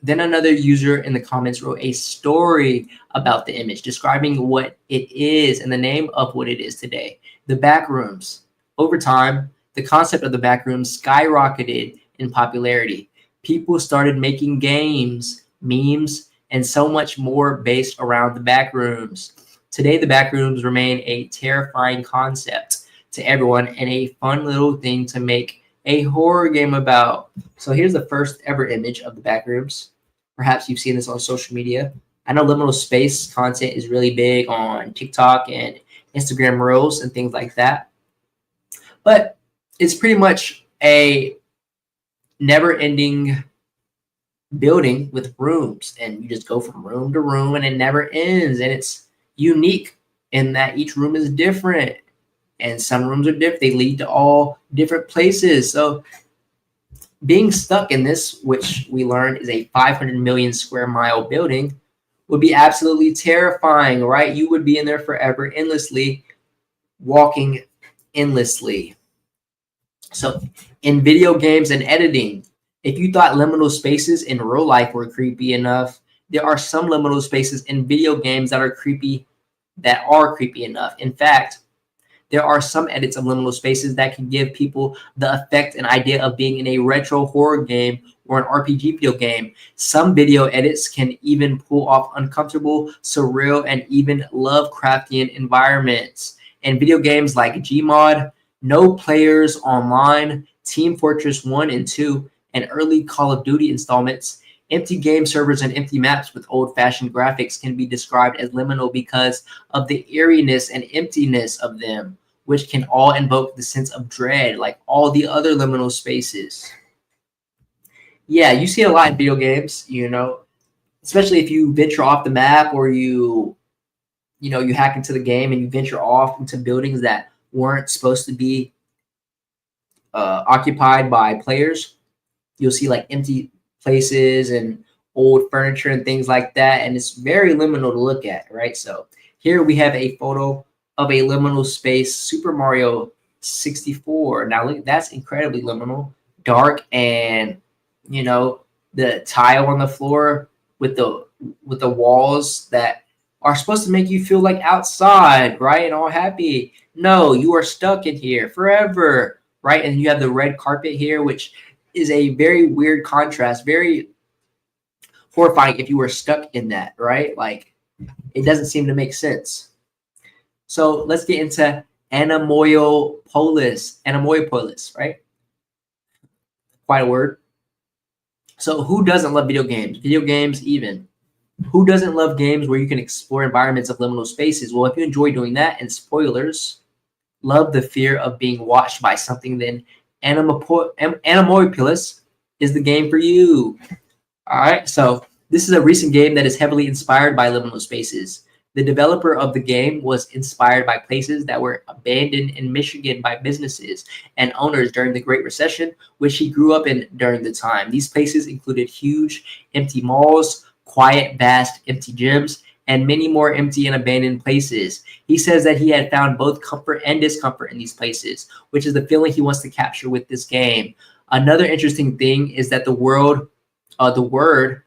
then another user in the comments wrote a story about the image, describing what it is and the name of what it is today, the backrooms. Over time, the concept of the backrooms skyrocketed in popularity. People started making games, memes, and so much more based around the backrooms. Today, the backrooms remain a terrifying concept to everyone and a fun little thing to make a horror game about. So here's the first ever image of the backrooms. Perhaps you've seen this on social media. I know liminal space content is really big on TikTok and Instagram Reels and things like that. But it's pretty much a never-ending building with rooms, and you just go from room to room and it never ends. And it's unique in that each room is different. And some rooms are different. They lead to all different places. So being stuck in this, which we learned is a 500 million square mile building, would be absolutely terrifying, right? You would be in there forever, endlessly, walking endlessly. So in video games and editing, if you thought liminal spaces in real life were creepy enough, there are some liminal spaces in video games that are creepy enough. In fact, there are some edits of liminal spaces that can give people the effect and idea of being in a retro horror game or an RPG video game. Some video edits can even pull off uncomfortable, surreal, and even Lovecraftian environments. In video games like Gmod, No Players Online, Team Fortress 1 and 2, and early Call of Duty installments, empty game servers and empty maps with old-fashioned graphics can be described as liminal because of the eeriness and emptiness of them, which can all invoke the sense of dread like all the other liminal spaces. Yeah, you see a lot in video games, especially if you venture off the map or you hack into the game and you venture off into buildings that weren't supposed to be occupied by players. You'll see like empty places and old furniture and things like that, and it's very liminal to look at, right? So here we have a photo of a liminal space, Super Mario 64. Now look, that's incredibly liminal, dark, and the tile on the floor with the walls that are supposed to make you feel like outside, right, and all happy. No, you are stuck in here forever, right? And you have the red carpet here, which is a very weird contrast, very horrifying if you were stuck in that, right? Like, it doesn't seem to make sense. So let's get into anemoiopolis, right? Quite a word. So who doesn't love video games? Video games even. Who doesn't love games where you can explore environments of liminal spaces? Well, if you enjoy doing that, and spoilers, love the fear of being watched by something, then Animorphous is the game for you. All right, so this is a recent game that is heavily inspired by liminal spaces. The developer of the game was inspired by places that were abandoned in Michigan by businesses and owners during the Great Recession, which he grew up in during the time. These places included huge empty malls, quiet, vast, empty gyms, and many more empty and abandoned places. He says that he had found both comfort and discomfort in these places, which is the feeling he wants to capture with this game. Another interesting thing is that the word anemoi,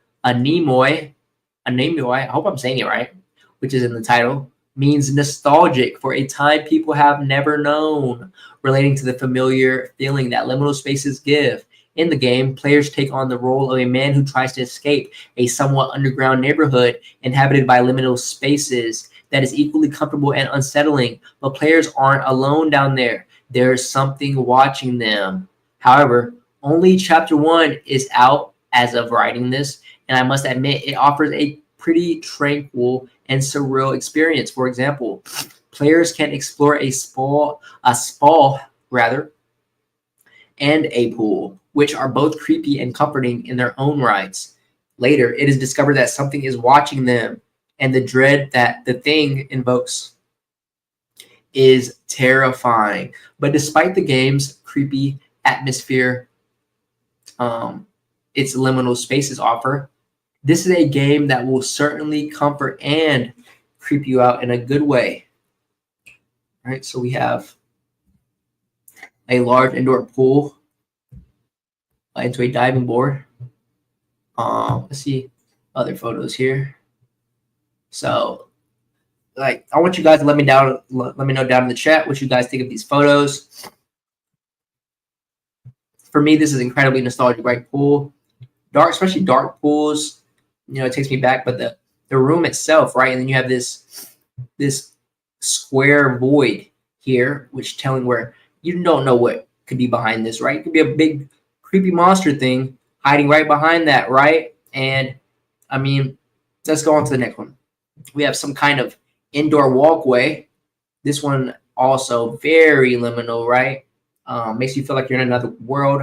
I hope I'm saying it right, which is in the title, means nostalgic for a time people have never known, relating to the familiar feeling that liminal spaces give. In the game, players take on the role of a man who tries to escape a somewhat underground neighborhood inhabited by liminal spaces that is equally comfortable and unsettling, but players aren't alone down there. There's something watching them. However, only Chapter 1 is out as of writing this, and I must admit it offers a pretty tranquil and surreal experience. For example, players can explore a spa and a pool, which are both creepy and comforting in their own rights. Later, it is discovered that something is watching them, and the dread that the thing invokes is terrifying. But despite the game's creepy atmosphere, its liminal spaces offer, this is a game that will certainly comfort and creep you out in a good way. All right, so we have a large indoor pool into a diving board. Let's see other photos here. So, like, I want you guys to let me know down in the chat what you guys think of these photos. For me, this is incredibly nostalgic, right? Pool, dark, especially dark pools. You know, it takes me back, but the room itself, right? And then you have this square void here, which telling where you don't know what could be behind this, right? It could be a big creepy monster thing hiding right behind that, right? And I mean, let's go on to the next one. We have some kind of indoor walkway. This one also very liminal, right? Makes you feel like you're in another world.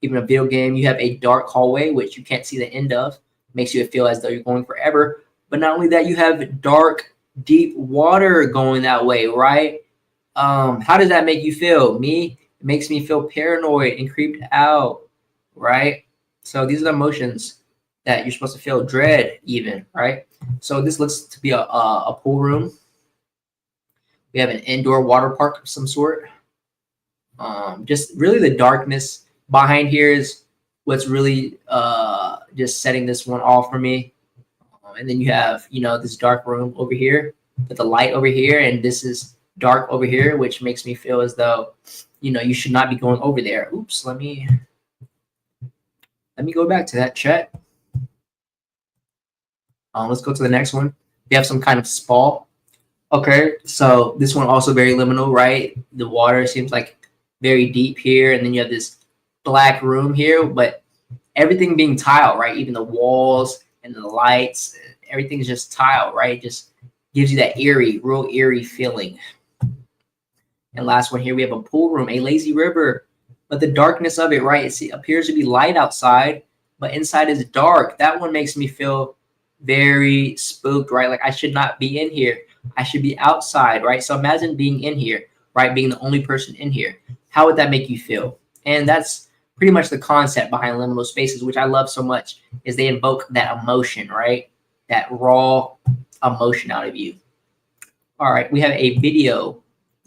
Even a video game, you have a dark hallway, which you can't see the end of. Makes you feel as though you're going forever. But not only that, you have dark, deep water going that way, right? How does that make you feel? It makes me feel paranoid and creeped out, right? So these are the emotions that you're supposed to feel, dread even, right? So this looks to be a pool room. We have an indoor water park of some sort. Just really the darkness behind here is what's really just setting this one off for me. And then you have, this dark room over here with the light over here, and this is dark over here, which makes me feel as though, you should not be going over there. Oops, let me go back to that chat. Let's go to the next one. We have some kind of spa. Okay, so this one also very liminal, right? The water seems like very deep here, and then you have this black room here, but everything being tile, right? Even the walls and the lights, everything's just tile, right? Just gives you that real eerie feeling. And last one here, we have a pool room, a lazy river, but the darkness of it, right? It appears to be light outside, but inside is dark. That one makes me feel very spooked, right? Like I should not be in here. I should be outside, right? So imagine being in here, right? Being the only person in here. How would that make you feel? And that's pretty much the concept behind liminal spaces, which I love so much, is they invoke that emotion, right? That raw emotion out of you. All right, we have a video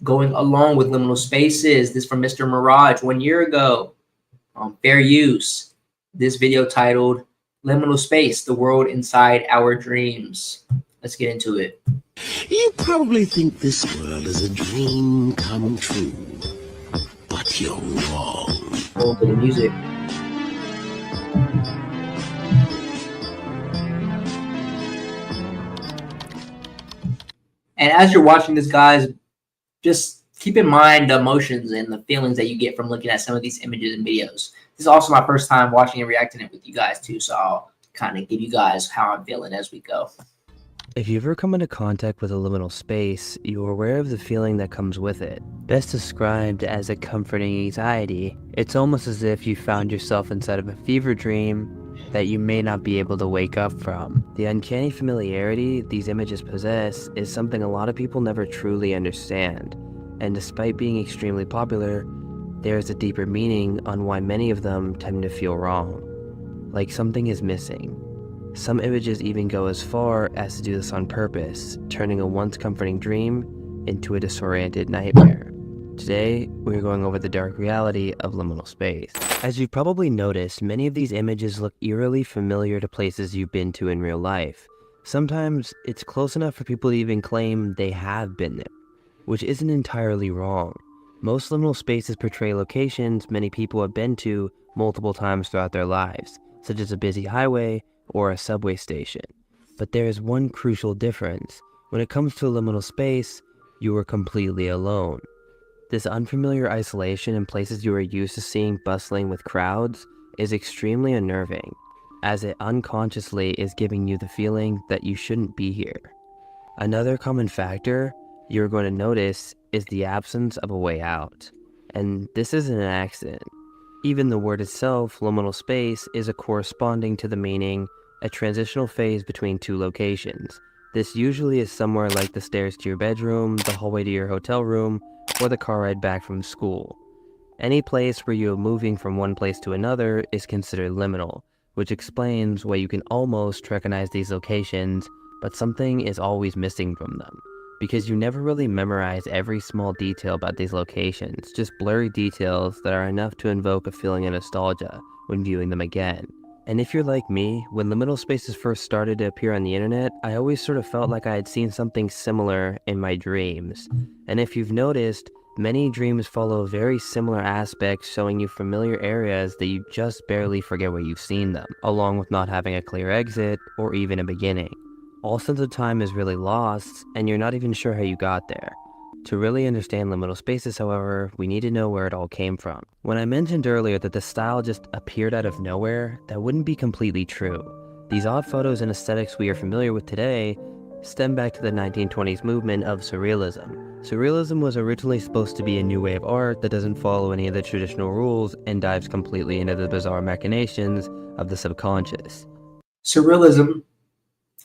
going along with liminal spaces. This from Mr. Mirage 1 year ago. Fair use. This video titled Liminal Space, the world inside our dreams. Let's get into it. You probably think this world is a dream come true, but you're wrong. A little bit of music. And as you're watching this, guys, just keep in mind the emotions and the feelings that you get from looking at some of these images and videos. This is also my first time watching and reacting it with you guys too, so I'll kind of give you guys how I'm feeling as we go. If you ever come into contact with a liminal space, you're aware of the feeling that comes with it. Best described as a comforting anxiety, it's almost as if you found yourself inside of a fever dream that you may not be able to wake up from. The uncanny familiarity these images possess is something a lot of people never truly understand, and despite being extremely popular, there is a deeper meaning on why many of them tend to feel wrong, like something is missing. Some images even go as far as to do this on purpose, turning a once comforting dream into a disoriented nightmare. Today, we're going over the dark reality of liminal space. As you've probably noticed, many of these images look eerily familiar to places you've been to in real life. Sometimes it's close enough for people to even claim they have been there, which isn't entirely wrong. Most liminal spaces portray locations many people have been to multiple times throughout their lives, such as a busy highway or a subway station. But there is one crucial difference. When it comes to a liminal space, you are completely alone. This unfamiliar isolation in places you are used to seeing bustling with crowds is extremely unnerving, as it unconsciously is giving you the feeling that you shouldn't be here. Another common factor you're going to notice is the absence of a way out, and this isn't an accident. Even the word itself, liminal space, is a corresponding to the meaning, a transitional phase between two locations. This usually is somewhere like the stairs to your bedroom, the hallway to your hotel room, or the car ride back from school. Any place where you are moving from one place to another is considered liminal, which explains why you can almost recognize these locations, but something is always missing from them, because you never really memorize every small detail about these locations, just blurry details that are enough to invoke a feeling of nostalgia when viewing them again. And if you're like me, when liminal spaces first started to appear on the internet, I always sort of felt like I had seen something similar in my dreams. And if you've noticed, many dreams follow very similar aspects, showing you familiar areas that you just barely forget where you've seen them, along with not having a clear exit or even a beginning. All sense of time is really lost, and you're not even sure how you got there. To really understand liminal spaces, however, we need to know where it all came from. When I mentioned earlier that the style just appeared out of nowhere, that wouldn't be completely true. These odd photos and aesthetics we are familiar with today stem back to the 1920s movement of surrealism. Surrealism was originally supposed to be a new way of art that doesn't follow any of the traditional rules and dives completely into the bizarre machinations of the subconscious. Surrealism,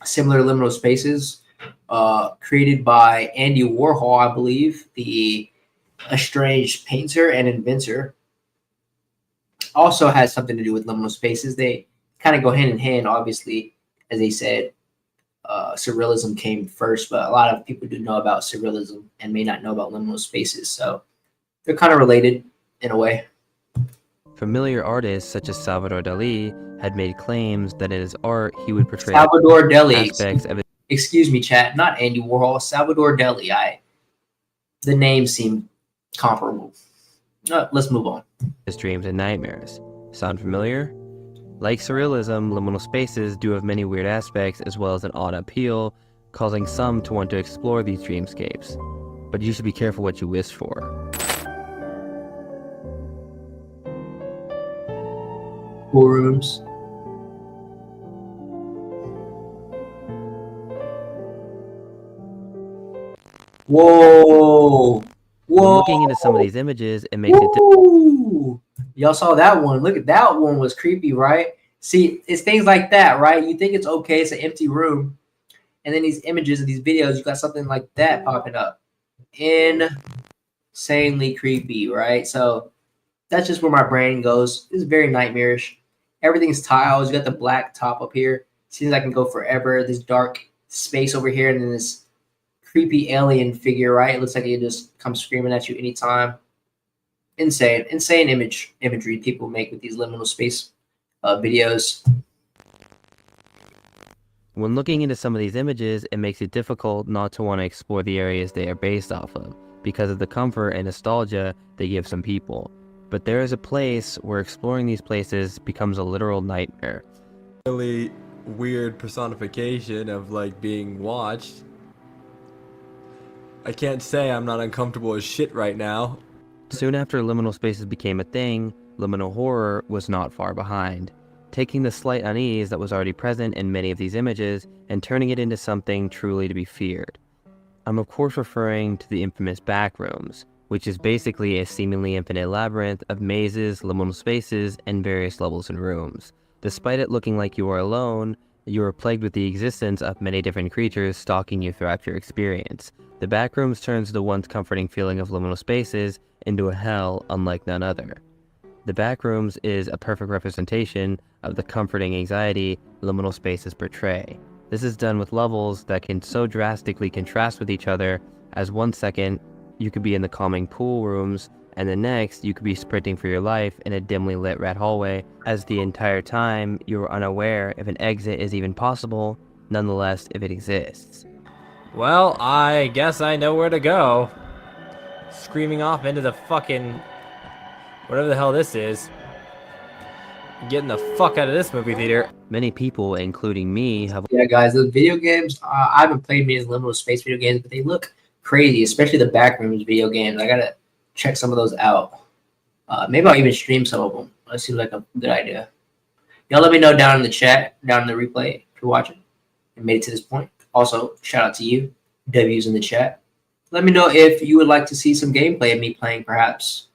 similar to liminal spaces, created by Andy Warhol, I believe, the estranged painter and inventor, also has something to do with liminal spaces. They kind of go hand in hand, obviously. As they said, surrealism came first, but a lot of people do know about surrealism and may not know about liminal spaces, so they're kind of related in a way. Familiar artists such as Salvador Dali had made claims that in his art he would portray Salvador Dali, aspects of excuse me, chat, not Andy Warhol, Salvador Dali. The names seem comparable. Let's move on. his dreams and nightmares. Sound familiar? Like surrealism, liminal spaces do have many weird aspects as well as an odd appeal, causing some to want to explore these dreamscapes. But you should be careful what you wish for. Pool rooms. Whoa! When Whoa! looking into some of these images, it makes it Ooh. Y'all saw that one. Look at that one, was creepy, right? See, it's things like that, right? You think it's okay, it's an empty room. And then these images and these videos, you got something like that popping up. Insanely creepy, right? So that's just where my brain goes. It's very nightmarish. Everything's tiles. You got the black top up here. Seems like it can go forever. This dark space over here, and then this creepy alien figure, right? It looks like it just comes screaming at you anytime. Insane imagery people make with these liminal space videos. When looking into some of these images, it makes it difficult not to want to explore the areas they are based off of, because of the comfort and nostalgia they give some people. But there is a place where exploring these places becomes a literal nightmare. Really weird personification of like being watched. I can't say I'm not uncomfortable as shit right now. Soon after liminal spaces became a thing, liminal horror was not far behind. taking the slight unease that was already present in many of these images and turning it into something truly to be feared. I'm of course referring to the infamous backrooms, which is basically a seemingly infinite labyrinth of mazes, liminal spaces, and various levels and rooms. Despite it looking like you are alone, you are plagued with the existence of many different creatures stalking you throughout your experience. The backrooms turns the once comforting feeling of liminal spaces into a hell unlike none other. The backrooms is a perfect representation of the comforting anxiety liminal spaces portray. This is done with levels that can so drastically contrast with each other, as 1 second you could be in the calming pool rooms, and the next you could be sprinting for your life in a dimly lit red hallway, as the entire time you are unaware if an exit is even possible, nonetheless if it exists. Well, I guess I know where to go. Screaming off into the fucking... whatever the hell this is. Getting the fuck out of this movie theater. Many people, including me, have... Yeah, guys, the video games, I haven't played many liminal space video games, but they look crazy, especially the backrooms video games. I gotta check some of those out. Maybe I'll even stream some of them. That seems like a good idea. Y'all let me know down in the chat, down in the replay, if you're watching and made it to this point. Also, shout out to you, W's in the chat. Let me know if you would like to see some gameplay of me playing, perhaps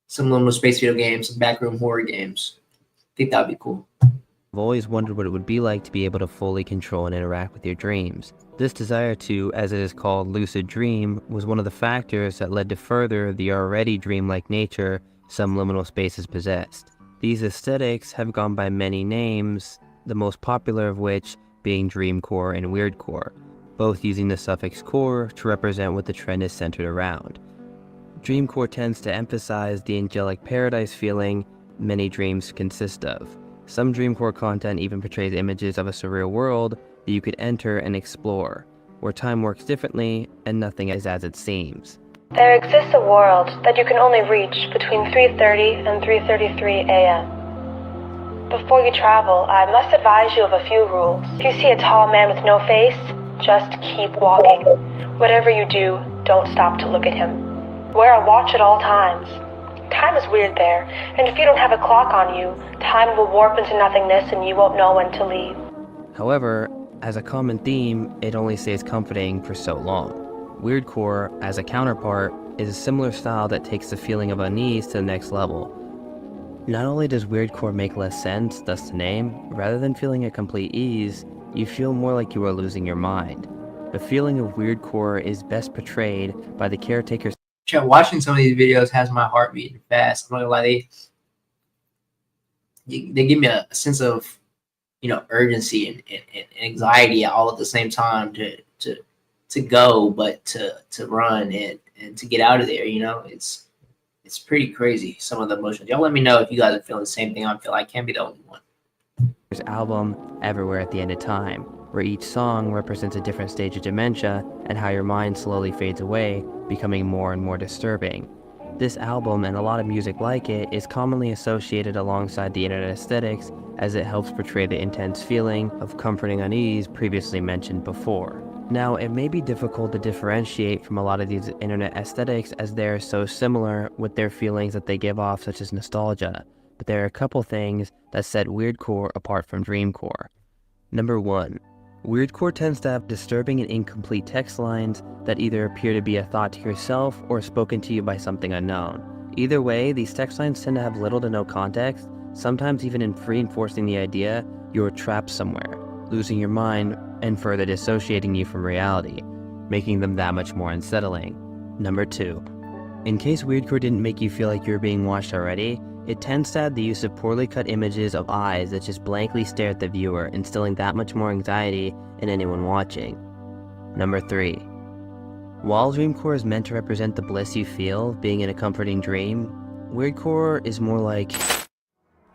some liminal space video games, some backroom horror games. I think that would be cool. I've always wondered what it would be like to be able to fully control and interact with your dreams. This desire to, as it is called, lucid dream, was one of the factors that led to further the already dreamlike nature some liminal spaces possessed. These aesthetics have gone by many names, the most popular of which being dreamcore and weirdcore, both using the suffix core to represent what the trend is centered around. Dreamcore tends to emphasize the angelic paradise feeling many dreams consist of. Some dreamcore content even portrays images of a surreal world that you could enter and explore, where time works differently and nothing is as it seems. There exists a world that you can only reach between 3:30 and 3:33 a.m. Before you travel, I must advise you of a few rules. If you see a tall man with no face, just keep walking. Whatever you do, don't stop to look at him. Wear a watch at all times. Time is weird there, and if you don't have a clock on you, time will warp into nothingness and you won't know when to leave. However, as a common theme, it only stays comforting for so long. Weirdcore, as a counterpart, is a similar style that takes the feeling of unease to the next level. Not only does weirdcore make less sense, thus the name, rather than feeling at complete ease, you feel more like you are losing your mind. The feeling of weirdcore is best portrayed by the caretakers. Watching some of these videos has my heart beating fast. I'm not gonna lie, they give me a sense of, urgency and anxiety all at the same time to go, but to run and to get out of there. It's pretty crazy, some of the emotions. Y'all let me know if you guys are feeling the same thing I feel. I can't be the only one. There's album Everywhere at the End of Time, where each song represents a different stage of dementia and how your mind slowly fades away, becoming more and more disturbing. This album, and a lot of music like it, is commonly associated alongside the internet aesthetics, as it helps portray the intense feeling of comforting unease previously mentioned before. Now, it may be difficult to differentiate from a lot of these internet aesthetics as they are so similar with their feelings that they give off, such as nostalgia, but there are a couple things that set weirdcore apart from dreamcore. Number 1. Weirdcore tends to have disturbing and incomplete text lines that either appear to be a thought to yourself or spoken to you by something unknown. Either way, these text lines tend to have little to no context, sometimes even reinforcing the idea you're trapped somewhere, losing your mind, and further dissociating you from reality, making them that much more unsettling. Number 2. In case weirdcore didn't make you feel like you were being watched already, it tends to add the use of poorly cut images of eyes that just blankly stare at the viewer, instilling that much more anxiety in anyone watching. Number 3. While dreamcore is meant to represent the bliss you feel being in a comforting dream, weirdcore is more like,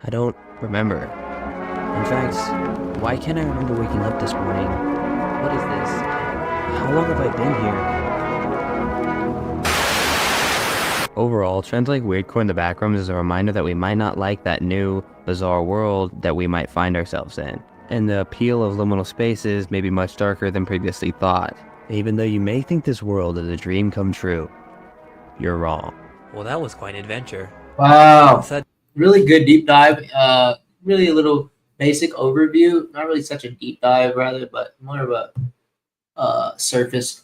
I don't remember. In fact, why can't I remember waking up this morning? What is this? How long have I been here? Overall, trends like weirdcore in the backrooms is a reminder that we might not like that new, bizarre world that we might find ourselves in. And the appeal of liminal spaces may be much darker than previously thought. Even though you may think this world is a dream come true, you're wrong. Well, that was quite an adventure. Wow. Really good deep dive. Really a little basic overview, not really such a deep dive, rather, but more of a surface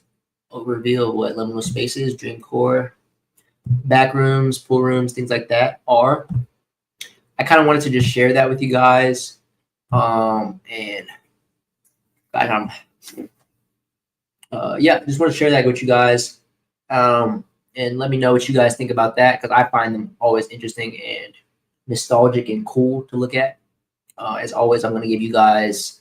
overview of what liminal spaces, dream core, back rooms, pool rooms, things like that are. I kind of wanted to just share that with you guys, and just want to share that with you guys, and let me know what you guys think about that, because I find them always interesting and nostalgic and cool to look at. As always, I'm going to give you guys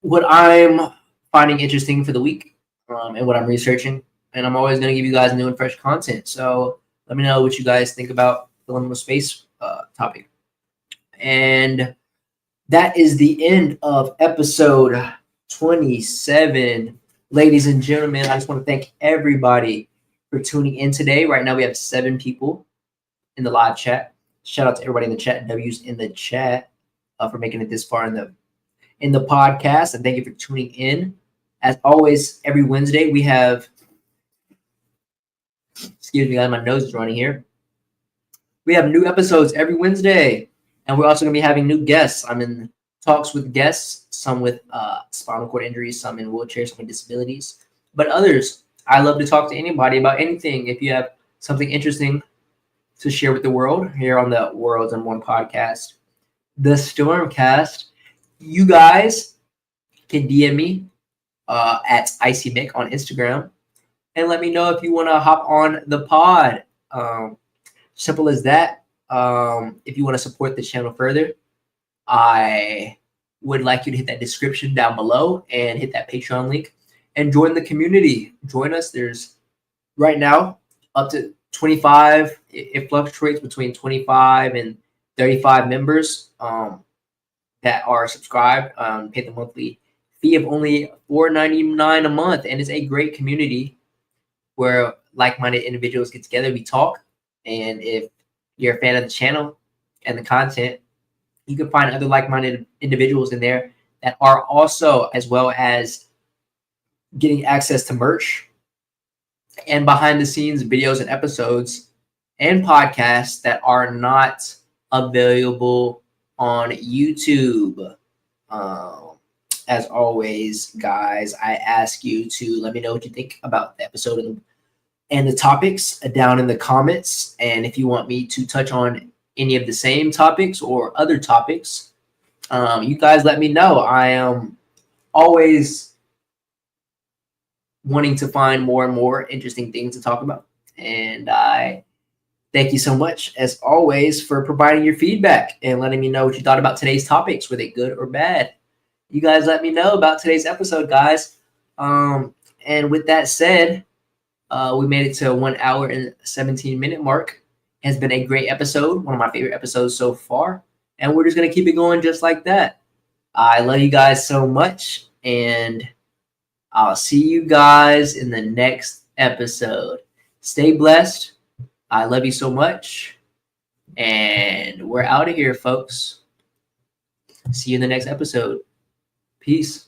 what I'm finding interesting for the week, and what I'm researching, and I'm always going to give you guys new and fresh content. So let me know what you guys think about the liminal space topic. And that is the end of episode 27. Ladies and gentlemen, I just want to thank everybody for tuning in today. Right now we have 7 people in the live chat. Shout out to everybody in the chat, W's in the chat, for making it this far in the podcast, and thank you for tuning in. As always, every Wednesday we have, excuse me guys, my nose is running here. We have new episodes every Wednesday, and we're also going to be having new guests. I'm in talks with guests, some with spinal cord injuries, some in wheelchairs, some with disabilities, but others. I love to talk to anybody about anything. If you have something interesting to share with the world here on the World's in One podcast, the StormCast, you guys can DM me at IcyMick on Instagram and let me know if you want to hop on the pod. Simple as that. If you want to support the channel further, I would like you to hit that description down below and hit that Patreon link and join the community. Join us. There's right now up to 25. It fluctuates between 25 and 35 members that are subscribed, pay the monthly fee of only $4.99 a month, and it's a great community where like-minded individuals get together, we talk, and if you're a fan of the channel and the content, you can find other like-minded individuals in there that are also, as well as getting access to merch and behind-the-scenes videos and episodes and podcasts that are not available on YouTube. As always, guys, I ask you to let me know what you think about the episode and the topics down in the comments. And if you want me to touch on any of the same topics or other topics, you guys let me know. I am always wanting to find more and more interesting things to talk about. And I thank you so much, as always, for providing your feedback and letting me know what you thought about today's topics. Were they good or bad? You guys let me know about today's episode, guys. And with that said, we made it to 1 hour and 17-minute mark. It has been a great episode, one of my favorite episodes so far. And we're just going to keep it going just like that. I love you guys so much, and I'll see you guys in the next episode. Stay blessed. I love you so much. And we're out of here, folks. See you in the next episode. Peace.